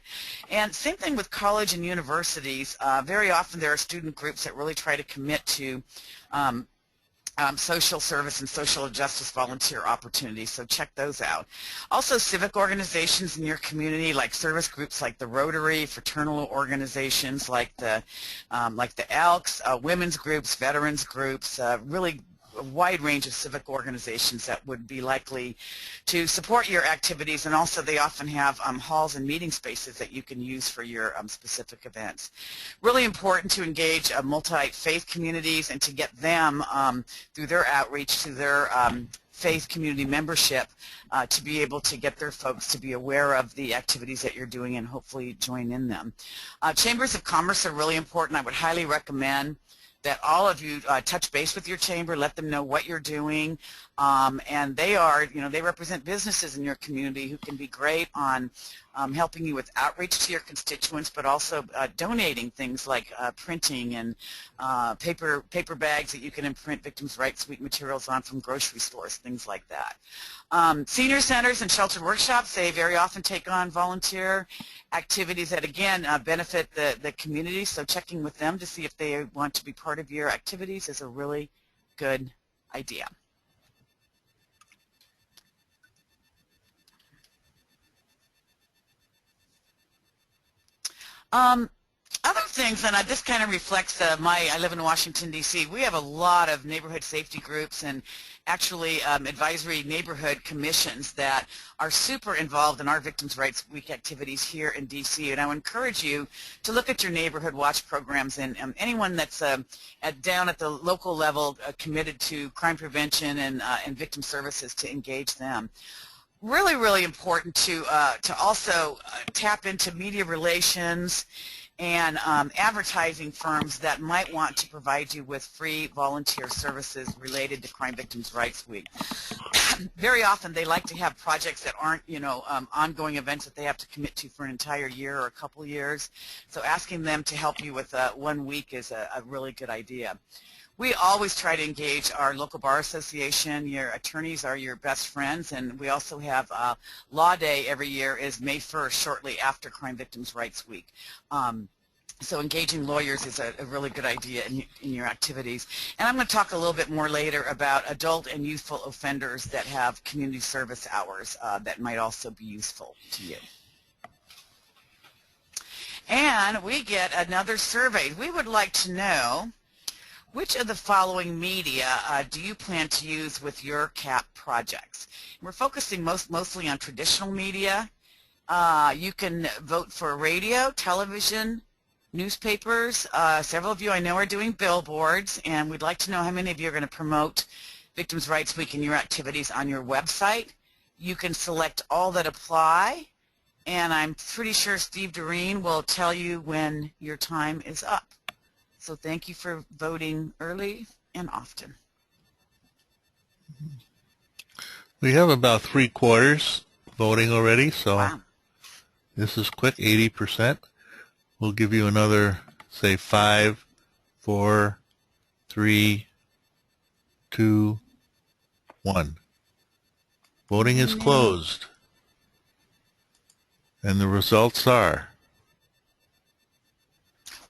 And same thing with college and universities. Very often there are student groups that really try to commit to social service and social justice volunteer opportunities, so check those out. Also, civic organizations in your community, like service groups like the Rotary, fraternal organizations like the Elks, women's groups, veterans groups, really a wide range of civic organizations that would be likely to support your activities, and also they often have halls and meeting spaces that you can use for your specific events. Really important to engage multi-faith communities and to get them through their outreach to their faith community membership to be able to get their folks to be aware of the activities that you're doing and hopefully join in them. Chambers of commerce are really important. I would highly recommend that all of you touch base with your chamber, let them know what you're doing, and they are, they represent businesses in your community who can be great on helping you with outreach to your constituents, but also donating things like printing and paper bags that you can imprint Victims' Rights Week materials on from grocery stores, things like that. Senior centers and sheltered workshops, they very often take on volunteer activities that, again, benefit the community, so checking with them to see if they want to be part of your activities is a really good idea. Other things, and this kind of reflects I live in Washington, D.C. We have a lot of neighborhood safety groups and actually advisory neighborhood commissions that are super involved in our Victims' Rights Week activities here in D.C. And I would encourage you to look at your neighborhood watch programs and anyone that's down at the local level committed to crime prevention and victim services to engage them. Really, really important to also tap into media relations and advertising firms that might want to provide you with free volunteer services related to Crime Victims' Rights Week. Very often they like to have projects that aren't, ongoing events that they have to commit to for an entire year or a couple years. So asking them to help you with 1 week is a really good idea. We always try to engage our local bar association. Your attorneys are your best friends, and we also have Law Day every year is May 1st, shortly after Crime Victims' Rights Week. So engaging lawyers is a really good idea in your activities. And I'm going to talk a little bit more later about adult and youthful offenders that have community service hours that might also be useful to you. And we get another survey. We would like to know, which of the following media do you plan to use with your CAP projects? We're focusing mostly on traditional media. You can vote for radio, television, newspapers. Several of you I know are doing billboards, and we'd like to know how many of you are going to promote Victims' Rights Week in your activities on your website. You can select all that apply, and I'm pretty sure Steve Doreen will tell you when your time is up. So thank you for voting early and often. We have about 3/4 voting already, so wow. This is quick, 80%. We'll give you another, say, 5, 4, 3, 2, 1. Voting is closed. And the results are...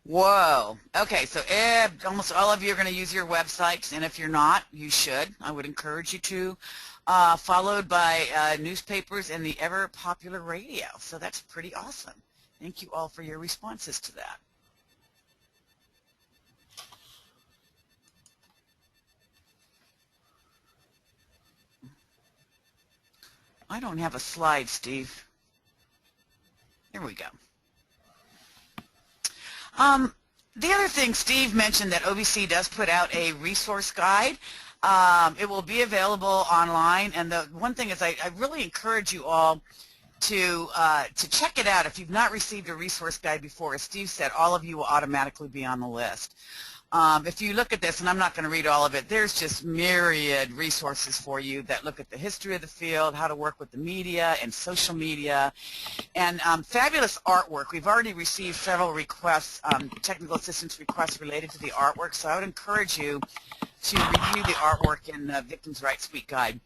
Whoa. Okay, so almost all of you are going to use your websites, and if you're not, you should. I would encourage you to. Followed by newspapers and the ever-popular radio. So that's pretty awesome. Thank you all for your responses to that. I don't have a slide, Steve. Here we go. The other thing, Steve mentioned that OVC does put out a resource guide. It will be available online, and the one thing is I really encourage you all to check it out. If you've not received a resource guide before, as Steve said, all of you will automatically be on the list. If you look at this, and I'm not going to read all of it, there's just myriad resources for you that look at the history of the field, how to work with the media and social media, and fabulous artwork. We've already received several requests, technical assistance requests related to the artwork, so I would encourage you to review the artwork in the Victims' Rights Week Guide.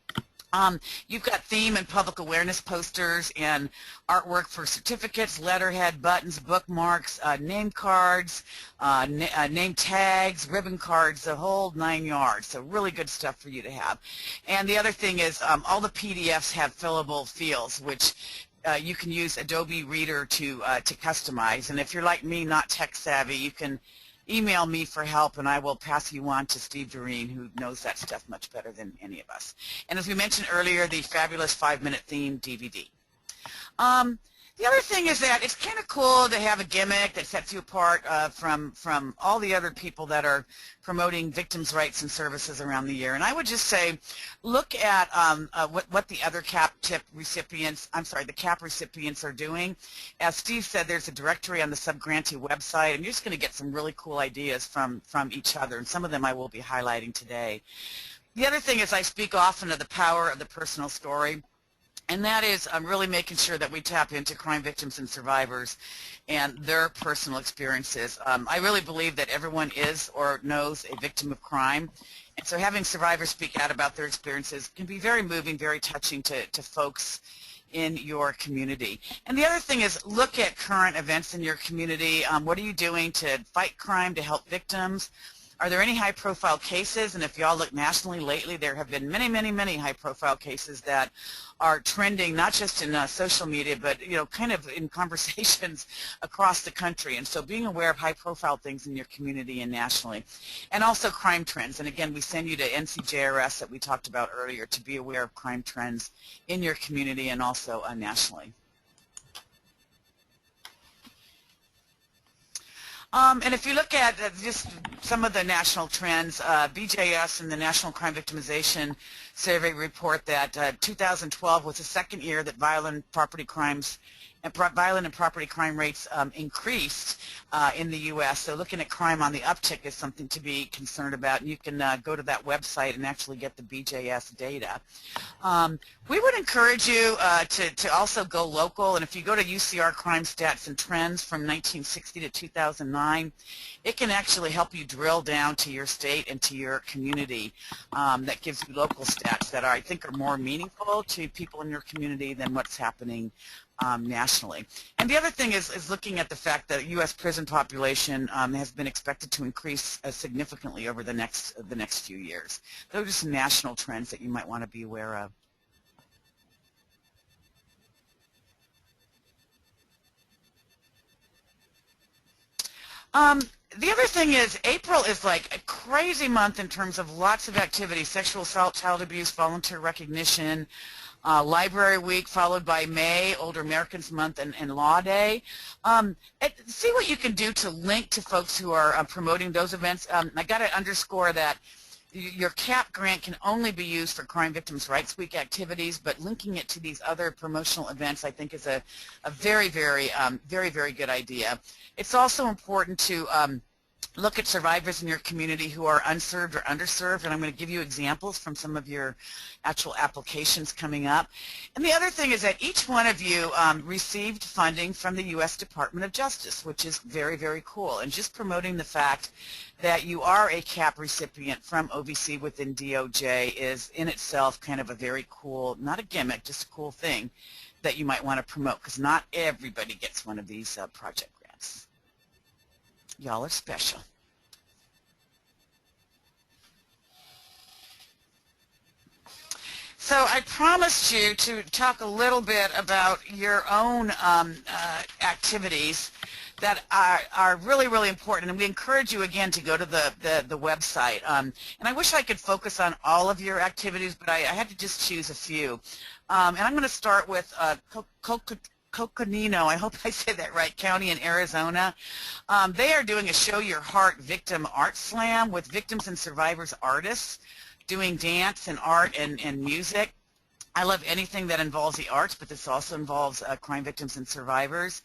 You've got theme and public awareness posters and artwork for certificates, letterhead, buttons, bookmarks, name cards, name tags, ribbon cards, the whole 9 yards. So really good stuff for you to have. And the other thing is all the PDFs have fillable fields, which you can use Adobe Reader to customize. And if you're like me, not tech savvy, you can email me for help, and I will pass you on to Steve Doreen, who knows that stuff much better than any of us. And as we mentioned earlier, the fabulous 5-minute theme DVD. The other thing is that it's kind of cool to have a gimmick that sets you apart from all the other people that are promoting victims' rights and services around the year. And I would just say, look at what the other CAP recipients are doing. As Steve said, there's a directory on the subgrantee website, and you're just going to get some really cool ideas from each other, and some of them I will be highlighting today. The other thing is I speak often of the power of the personal story. And that is really making sure that we tap into crime victims and survivors and their personal experiences. I really believe that everyone is or knows a victim of crime. And so having survivors speak out about their experiences can be very moving, very touching to folks in your community. And the other thing is look at current events in your community. What are you doing to fight crime, to help victims? Are there any high-profile cases? And if y'all look nationally lately, there have been many, many, many high-profile cases that are trending, not just in social media, but kind of in conversations across the country. And so being aware of high-profile things in your community and nationally, and also crime trends. And again, we send you to NCVRW that we talked about earlier to be aware of crime trends in your community and also nationally. And if you look at just some of the national trends, BJS and the National Crime Victimization Survey report that 2012 was the second year that violent and property crime rates increased in the U.S. So looking at crime on the uptick is something to be concerned about. And you can go to that website and actually get the BJS data. We would encourage you to also go local. And if you go to UCR Crime Stats and Trends from 1960 to 2009, it can actually help you drill down to your state and to your community. That gives you local stats that I think are more meaningful to people in your community than what's happening nationally. And the other thing is looking at the fact that U.S. prison population has been expected to increase significantly over the next few years. Those are some national trends that you might want to be aware of. The other thing is April is like a crazy month in terms of lots of activities: sexual assault, child abuse, volunteer recognition, Library Week, followed by May, Older Americans Month, and Law Day. See what you can do to link to folks who are promoting those events. I got to underscore that your CAP grant can only be used for Crime Victims' Rights Week activities, but linking it to these other promotional events I think is a very, very, very good idea. It's also important to look at survivors in your community who are unserved or underserved, and I'm going to give you examples from some of your actual applications coming up. And the other thing is that each one of you received funding from the U.S. Department of Justice, which is very, very cool. And just promoting the fact that you are a CAP recipient from OVC within DOJ is in itself kind of a very cool, not a gimmick, just a cool thing that you might want to promote, because not everybody gets one of these project grants. Y'all are special. So I promised you to talk a little bit about your own activities that are really, really important, and we encourage you again to go to the website. And I wish I could focus on all of your activities, but I had to just choose a few. And I'm going to start with Coconino, I hope I say that right, County in Arizona. They are doing a Show Your Heart Victim Art Slam with victims and survivors artists doing dance and art and music. I love anything that involves the arts, but this also involves crime victims and survivors.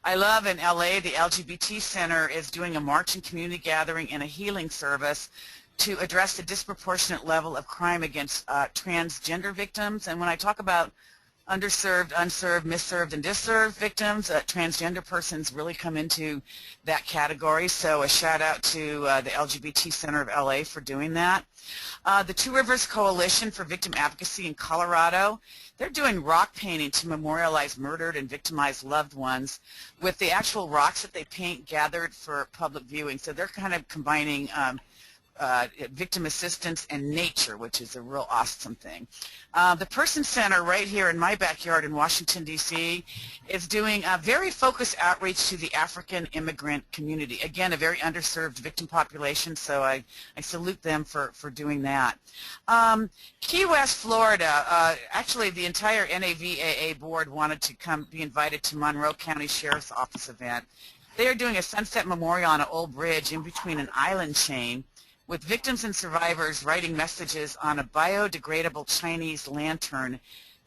I love in LA, the LGBT Center is doing a march and community gathering and a healing service to address the disproportionate level of crime against transgender victims. And when I talk about underserved, unserved, misserved, and disserved victims, transgender persons really come into that category. So a shout out to the LGBT Center of LA for doing that. The Two Rivers Coalition for Victim Advocacy in Colorado, they're doing rock painting to memorialize murdered and victimized loved ones with the actual rocks that they paint gathered for public viewing. So they're kind of combining victim assistance and nature, which is a real awesome thing. The Person Center right here in my backyard in Washington, D.C. is doing a very focused outreach to the African immigrant community. Again, a very underserved victim population, so I salute them for doing that. Key West, Florida, actually the entire NAVAA board wanted to be invited to Monroe County Sheriff's Office event. They are doing a sunset memorial on an old bridge in between an island chain, with victims and survivors writing messages on a biodegradable Chinese lantern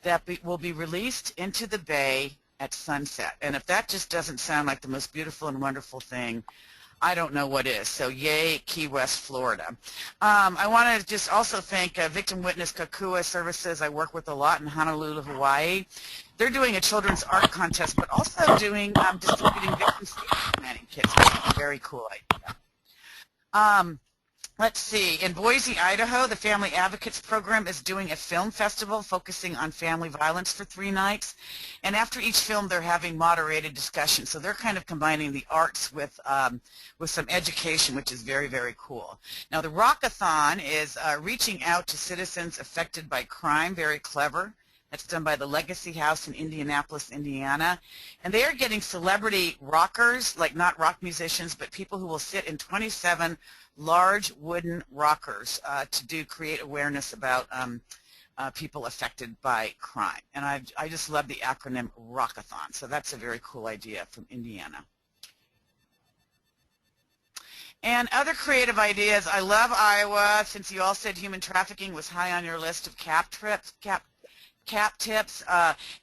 that will be released into the bay at sunset. And if that just doesn't sound like the most beautiful and wonderful thing, I don't know what is. So yay, Key West, Florida. I want to just also thank Victim Witness Kokua Services. I work with a lot in Honolulu, Hawaii. They're doing a children's art contest, but also doing distributing victim safety planning kits, which is a very cool idea. Let's see, in Boise, Idaho, the Family Advocates Program is doing a film festival focusing on family violence for 3 nights. And after each film, they're having moderated discussion. So they're kind of combining the arts with some education, which is very, very cool. Now, the Rockathon is reaching out to citizens affected by crime, very clever. That's done by the Legacy House in Indianapolis, Indiana. And they are getting celebrity rockers, like not rock musicians, but people who will sit in 27 large wooden rockers to create awareness about people affected by crime. And I just love the acronym Rockathon. So that's a very cool idea from Indiana. And other creative ideas, I love Iowa. Since you all said human trafficking was high on your list of CAP tips.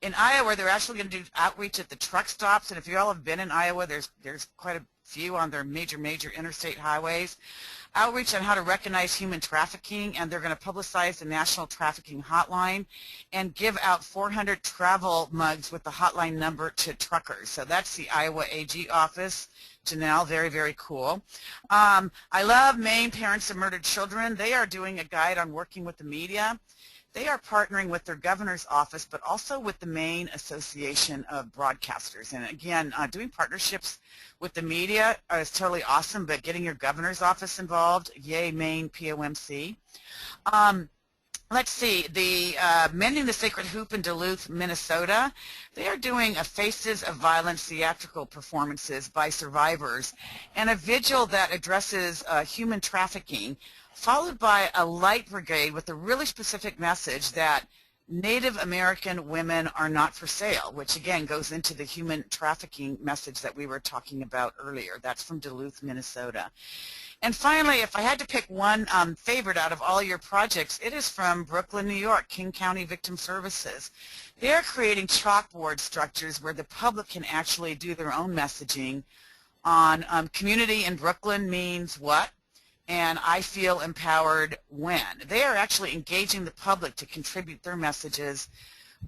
In Iowa, they're actually going to do outreach at the truck stops. And if you all have been in Iowa, there's quite a few on their major interstate highways. Outreach on how to recognize human trafficking, and they're going to publicize the National Trafficking Hotline and give out 400 travel mugs with the hotline number to truckers. So that's the Iowa AG office. Janelle, very, very cool. I love Maine Parents of Murdered Children. They are doing a guide on working with the media. They are partnering with their governor's office, but also with the Maine Association of Broadcasters. And again, doing partnerships with the media is totally awesome, but getting your governor's office involved, yay, Maine POMC. Let's see, the Mending the Sacred Hoop in Duluth, Minnesota, they are doing a Faces of Violence theatrical performances by survivors and a vigil that addresses human trafficking, followed by a light brigade with a really specific message that Native American women are not for sale, which again goes into the human trafficking message that we were talking about earlier. That's from Duluth, Minnesota. And finally, if I had to pick one favorite out of all your projects, it is from Brooklyn, New York, King County Victim Services. They're creating chalkboard structures where the public can actually do their own messaging on community in Brooklyn means what, and I feel empowered when. They are actually engaging the public to contribute their messages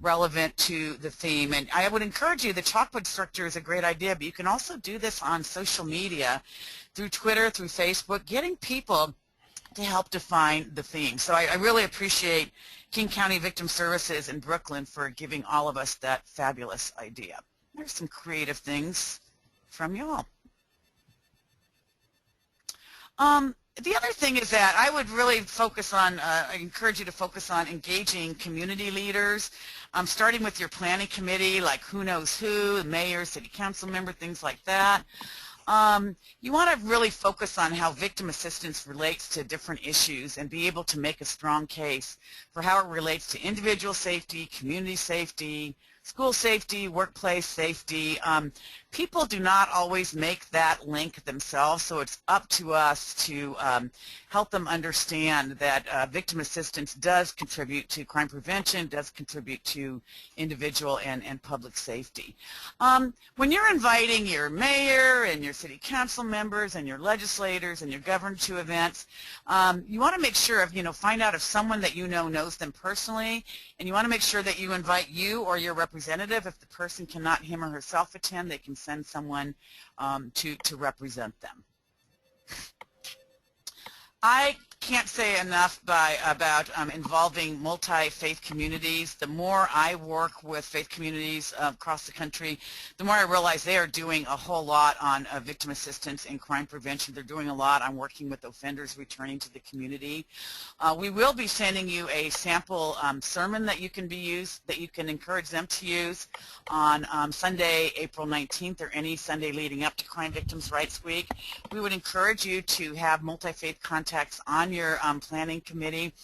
relevant to the theme. And I would encourage you, the chalkboard structure is a great idea, but you can also do this on social media, through Twitter, through Facebook, getting people to help define the theme. So I really appreciate King County Victim Services in Brooklyn for giving all of us that fabulous idea. There's some creative things from y'all. The other thing is that I would really focus on, I encourage you to focus on engaging community leaders, starting with your planning committee, like who knows who, mayor, city council member, things like that. You want to really focus on how victim assistance relates to different issues and be able to make a strong case for how it relates to individual safety, community safety, school safety, workplace safety. people do not always make that link themselves, so it's up to us to help them understand that victim assistance does contribute to crime prevention, does contribute to individual and public safety. When you're inviting your mayor and your city council members and your legislators and your governor to events, you want to make sure find out if someone that you know knows them personally, and you want to make sure that you invite you or your representative. If the person cannot him or herself attend, they can send someone to represent them. I can't say enough about involving multi-faith communities. The more I work with faith communities across the country, the more I realize they are doing a whole lot on victim assistance and crime prevention. They're doing a lot on working with offenders returning to the community. We will be sending you a sample sermon that you can encourage them to use on Sunday, April 19th, or any Sunday leading up to Crime Victims' Rights Week. We would encourage you to have multi-faith contacts on your planning committee.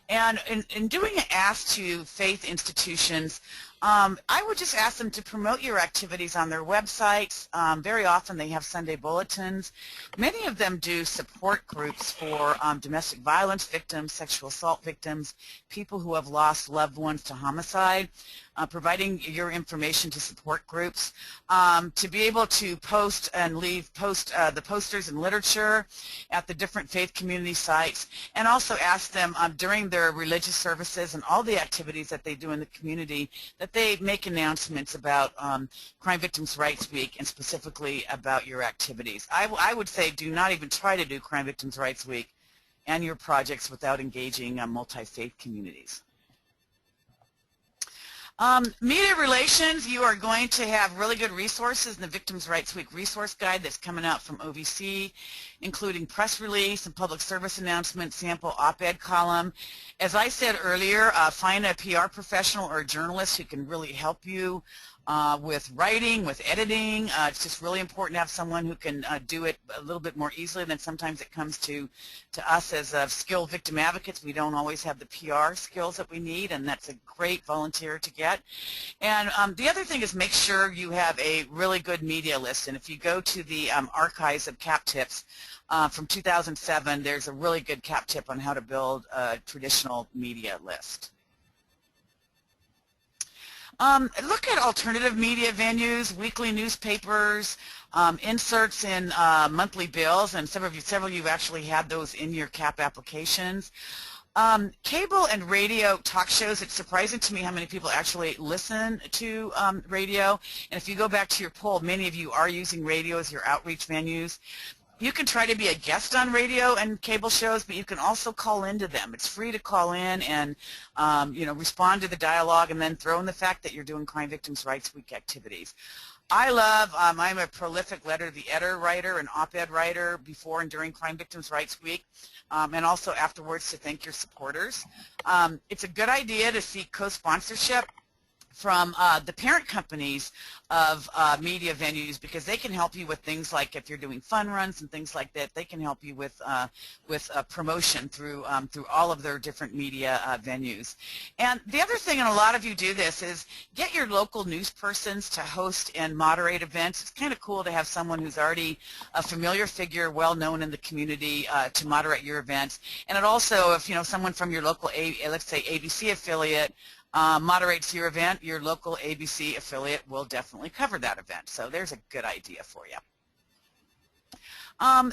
And in doing an ask to faith institutions, I would just ask them to promote your activities on their websites. Very often they have Sunday bulletins. Many of them do support groups for domestic violence victims, sexual assault victims, people who have lost loved ones to homicide. Providing your information to support groups, to be able to post the posters and literature at the different faith community sites, and also ask them during their religious services and all the activities that they do in the community that they make announcements about Crime Victims' Rights Week and specifically about your activities. I would say do not even try to do Crime Victims' Rights Week and your projects without engaging multi-faith communities. Media relations, you are going to have really good resources in the Victims' Rights Week resource guide that's coming out from OVC, including press release and public service announcement, sample op-ed column. As I said earlier, find a PR professional or a journalist who can really help you with writing, with editing. It's just really important to have someone who can do it a little bit more easily than sometimes it comes to us as skilled victim advocates. We don't always have the PR skills that we need, and that's a great volunteer to get. And the other thing is make sure you have a really good media list. And if you go to the archives of CAP tips from 2007, there's a really good CAP tip on how to build a traditional media list. Look at alternative media venues, weekly newspapers, inserts in monthly bills, and several of you actually had those in your CAP applications. Cable and radio talk shows, it's surprising to me how many people actually listen to radio. And if you go back to your poll, many of you are using radio as your outreach venues. You can try to be a guest on radio and cable shows, but you can also call into them. It's free to call in and respond to the dialogue, and then throw in the fact that you're doing Crime Victims' Rights Week activities. I'm a prolific letter to the editor writer and op-ed writer before and during Crime Victims' Rights Week, and also afterwards to thank your supporters. It's a good idea to seek co-sponsorship from the parent companies of media venues, because they can help you with things like if you're doing fun runs and things like that. They can help you with promotion through all of their different media venues. And the other thing, and a lot of you do this, is get your local news persons to host and moderate events. It's kind of cool to have someone who's already a familiar figure, well known in the community, to moderate your events. And it also, if someone from your local, let's say ABC affiliate, moderates your event, your local ABC affiliate will definitely cover that event. So there's a good idea for you.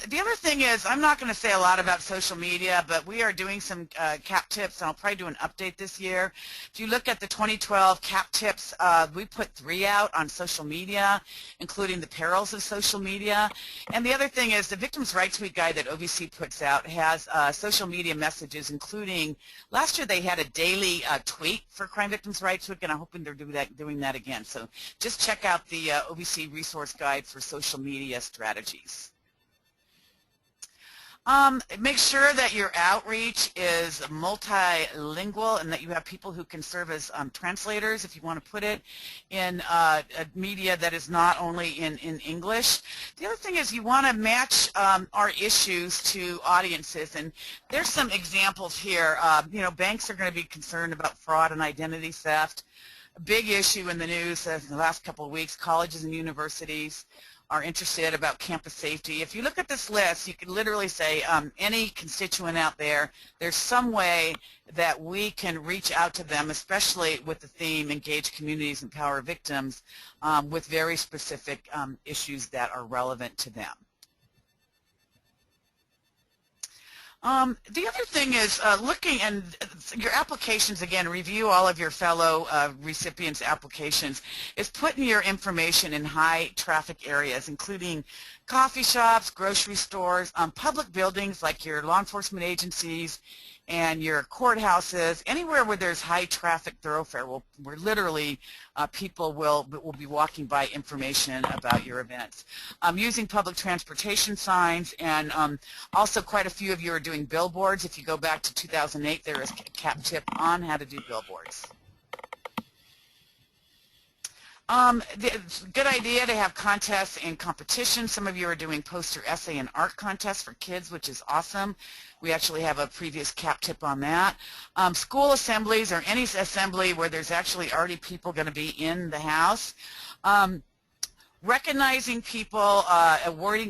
The other thing is, I'm not going to say a lot about social media, but we are doing some CAP tips, and I'll probably do an update this year. If you look at the 2012 CAP tips, we put 3 out on social media, including the perils of social media. And the other thing is, the Victims' Rights Week guide that OVC puts out has social media messages, including, last year they had a daily tweet for Crime Victims' Rights Week, and I'm hoping they're doing that again. So just check out the OVC resource guide for social media strategies. Make sure that your outreach is multilingual and that you have people who can serve as translators if you want to put it in a media that is not only in English. The other thing is you want to match our issues to audiences, and there's some examples here. Banks are going to be concerned about fraud and identity theft. a big issue in the news in the last couple of weeks. Colleges and universities are interested about campus safety. If you look at this list, you can literally say any constituent out there, there's some way that we can reach out to them, especially with the theme Engage Communities, Empower Victims, with very specific issues that are relevant to them. The other thing is looking and your applications, again, review all of your fellow recipients' applications, is putting your information in high traffic areas, including coffee shops, grocery stores, public buildings like your law enforcement agencies and your courthouses, anywhere where there's high traffic thoroughfare where literally people will be walking by information about your events. Using public transportation signs, and also quite a few of you are doing billboards. If you go back to 2008, there is a CAP tip on how to do billboards. It's a good idea to have contests and competitions. Some of you are doing poster, essay, and art contests for kids, which is awesome. We actually have a previous CAP tip on that. School assemblies, or any assembly where there's actually already people going to be in the house. Recognizing people,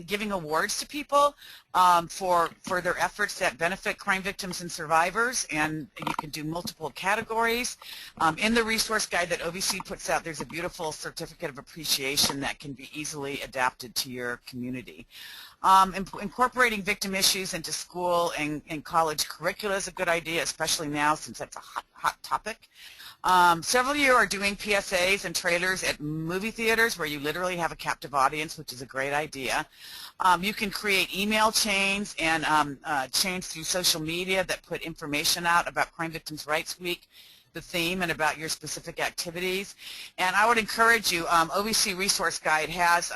giving awards to people for their efforts that benefit crime victims and survivors, and you can do multiple categories. In the resource guide that OVC puts out, there's a beautiful certificate of appreciation that can be easily adapted to your community. Incorporating victim issues into school and college curricula is a good idea, especially now since that's a hot topic. Several of you are doing PSAs and trailers at movie theaters where you literally have a captive audience, which is a great idea. You can create email chains and chains through social media that put information out about Crime Victims' Rights Week, the theme, and about your specific activities. And I would encourage you, OVC Resource Guide has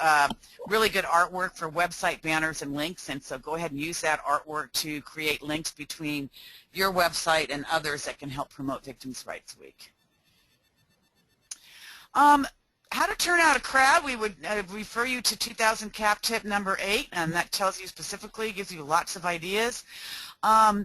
really good artwork for website banners and links, and so go ahead and use that artwork to create links between your website and others that can help promote Victims' Rights Week. How to turn out a crowd, we would refer you to 2000 CAP tip number 8, and that tells you specifically, gives you lots of ideas. I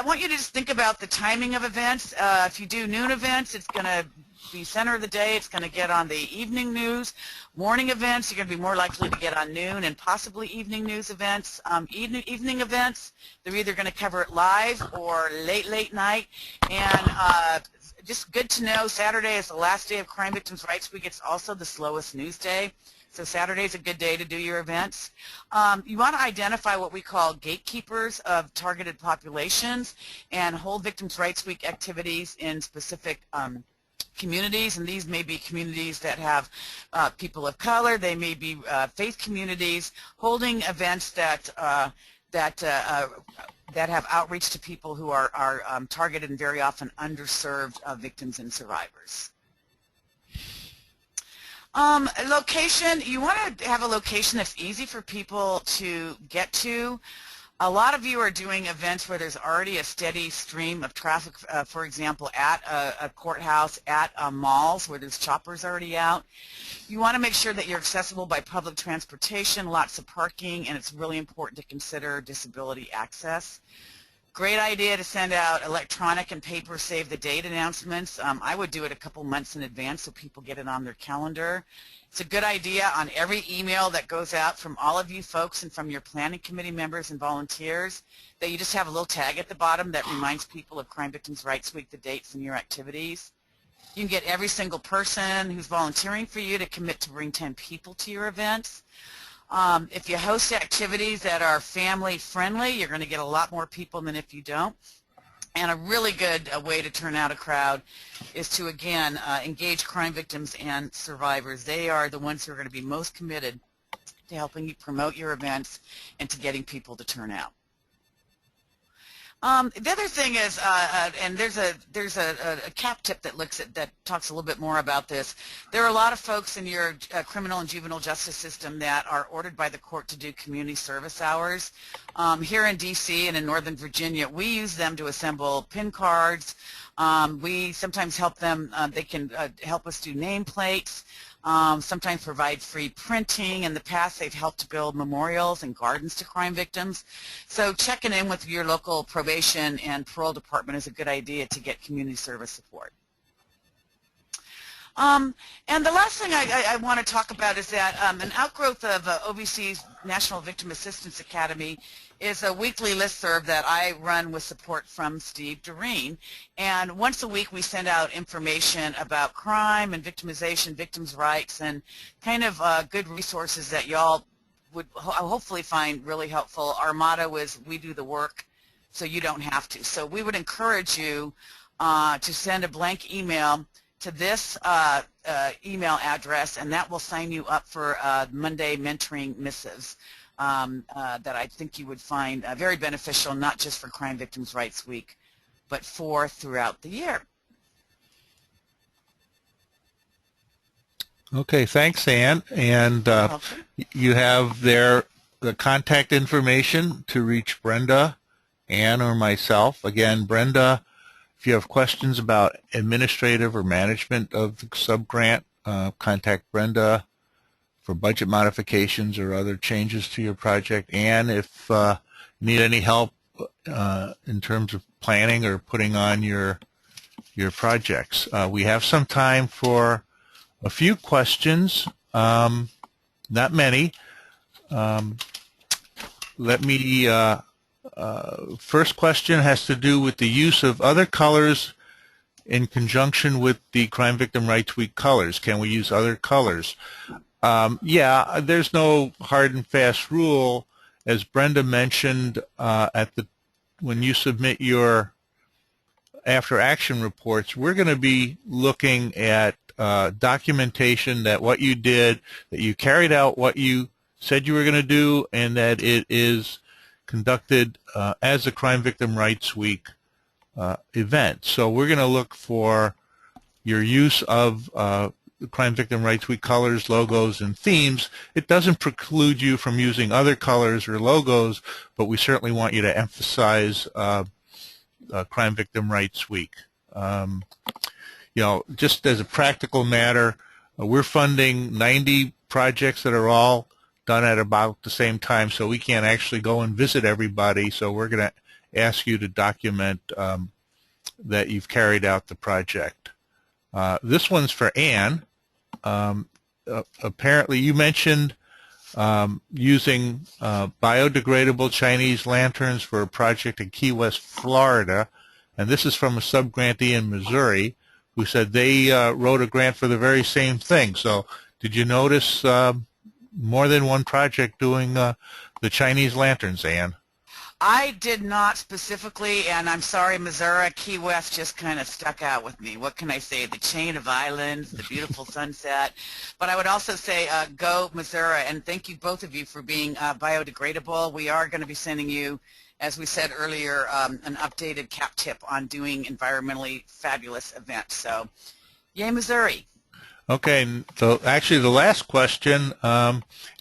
want you to just think about the timing of events. If you do noon events, it's going to be center of the day. It's going to get on the evening news. Morning events, you're going to be more likely to get on noon and possibly evening news events. Evening events, they're either going to cover it live or late night. And just good to know, Saturday is the last day of Crime Victims' Rights Week. It's also the slowest news day. So Saturday is a good day to do your events. You want to identify what we call gatekeepers of targeted populations and hold Victims' Rights Week activities in specific communities, and these may be communities that have people of color. They may be faith communities, holding events that have outreach to people who are targeted and very often underserved victims and survivors. Location, you want to have a location that's easy for people to get to. A lot of you are doing events where there's already a steady stream of traffic, for example, at a courthouse, at malls where there's choppers already out. You want to make sure that you're accessible by public transportation, lots of parking, and it's really important to consider disability access. Great idea to send out electronic and paper save the date announcements. I would do it a couple months in advance so people get it on their calendar. It's a good idea on every email that goes out from all of you folks and from your planning committee members and volunteers that you just have a little tag at the bottom that reminds people of Crime Victims' Rights Week, the dates, and your activities. You can get every single person who's volunteering for you to commit to bring 10 people to your events. If you host activities that are family friendly, you're going to get a lot more people than if you don't. And a really good way to turn out a crowd is to, again, engage crime victims and survivors. They are the ones who are going to be most committed to helping you promote your events and to getting people to turn out. The other thing is, and there's a CAP tip that talks a little bit more about this. There are a lot of folks in your criminal and juvenile justice system that are ordered by the court to do community service hours. Here in D.C. and in Northern Virginia, we use them to assemble PIN cards. We sometimes help them. They can help us do nameplates. Sometimes provide free printing. In the past, they've helped to build memorials and gardens to crime victims. So checking in with your local probation and parole department is a good idea to get community service support. And the last thing I want to talk about is that an outgrowth of OVC's National Victim Assistance Academy is a weekly listserv that I run with support from Steve Doreen. And once a week we send out information about crime and victimization, victims' rights, and kind of good resources that y'all would hopefully find really helpful. Our motto is, we do the work so you don't have to. So we would encourage you to send a blank email to this email address, and that will sign you up for Monday mentoring missives that I think you would find very beneficial, not just for Crime Victims' Rights Week, but for throughout the year. Okay, thanks, Ann. And you have there the contact information to reach Brenda, Ann, or myself. Again, Brenda, if you have questions about administrative or management of the subgrant, contact Brenda for budget modifications or other changes to your project. Ann, if you need any help in terms of planning or putting on your projects. We have some time for a few questions, not many. First question has to do with the use of other colors in conjunction with the Crime Victim Rights Week colors. Can we use other colors? Yeah, there's no hard and fast rule. As Brenda mentioned, when you submit your after action reports, we're going to be looking at documentation that what you did, that you carried out what you said you were going to do, and that it is conducted as a Crime Victim Rights Week event. So we're going to look for your use of Crime Victim Rights Week colors, logos, and themes. It doesn't preclude you from using other colors or logos, but we certainly want you to emphasize Crime Victim Rights Week. Just as a practical matter, we're funding 90 projects that are all done at about the same time, so we can't actually go and visit everybody, so we're going to ask you to document that you've carried out the project. This one's for Ann. Apparently you mentioned using biodegradable Chinese lanterns for a project in Key West, Florida, and this is from a subgrantee in Missouri who said they wrote a grant for the very same thing. So did you notice more than one project doing the Chinese lanterns, Ann? I did not specifically, and I'm sorry, Missouri, Key West just kind of stuck out with me. What can I say? The chain of islands, the beautiful sunset. But I would also say go Missouri, and thank you both of you for being biodegradable. We are going to be sending you, as we said earlier, an updated CAP tip on doing environmentally fabulous events. So, yay, Missouri. Okay, so actually the last question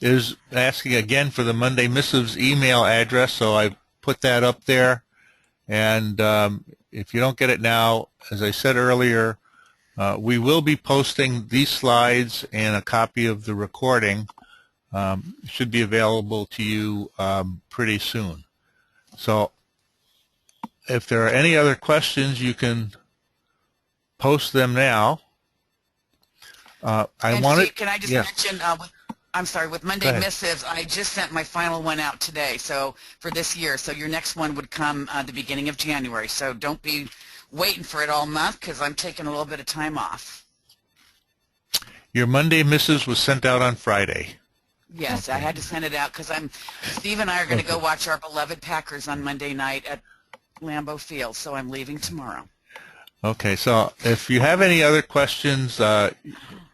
is asking again for the Monday Missives email address, so I put that up there. And if you don't get it now, as I said earlier, we will be posting these slides and a copy of the recording. Should be available to you pretty soon. So if there are any other questions, you can post them now. Steve, can I just mention, I'm sorry, with Monday Missives, I just sent my final one out today, so for this year. So your next one would come the beginning of January. So don't be waiting for it all month, because I'm taking a little bit of time off. Your Monday Missives was sent out on Friday. Yes, I had to send it out because Steve and I are going to go watch our beloved Packers on Monday night at Lambeau Field, so I'm leaving tomorrow. Okay, so if you have any other questions for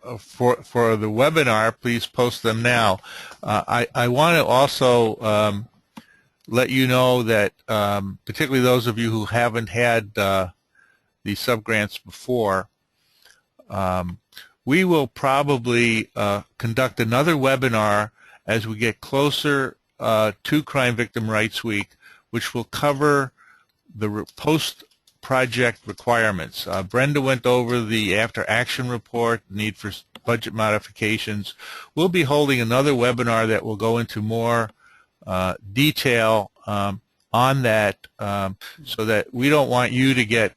the webinar, please post them now. I want to also let you know that particularly those of you who haven't had these subgrants before, we will probably conduct another webinar as we get closer to Crime Victim Rights Week, which will cover the post-project requirements. Brenda went over the after-action report, the need for budget modifications. We'll be holding another webinar that will go into more detail on that, so that we don't want you to get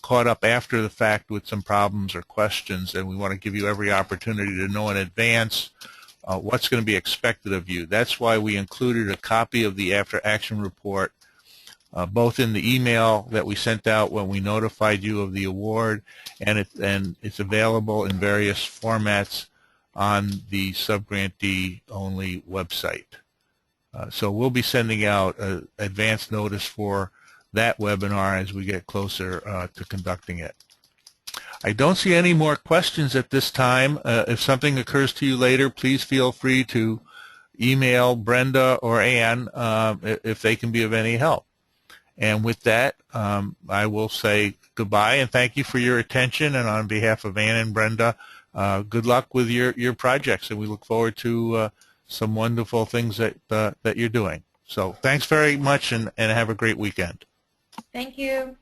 caught up after the fact with some problems or questions, and we want to give you every opportunity to know in advance what's going to be expected of you. That's why we included a copy of the after action report both in the email that we sent out when we notified you of the award, and it's available in various formats on the subgrantee only website. So we'll be sending out advance notice for that webinar as we get closer to conducting it. I don't see any more questions at this time. If something occurs to you later, please feel free to email Brenda or Ann if they can be of any help. And with that, I will say goodbye and thank you for your attention. And on behalf of Ann and Brenda, good luck with your projects. And we look forward to some wonderful things that you're doing. So thanks very much, and have a great weekend. Thank you.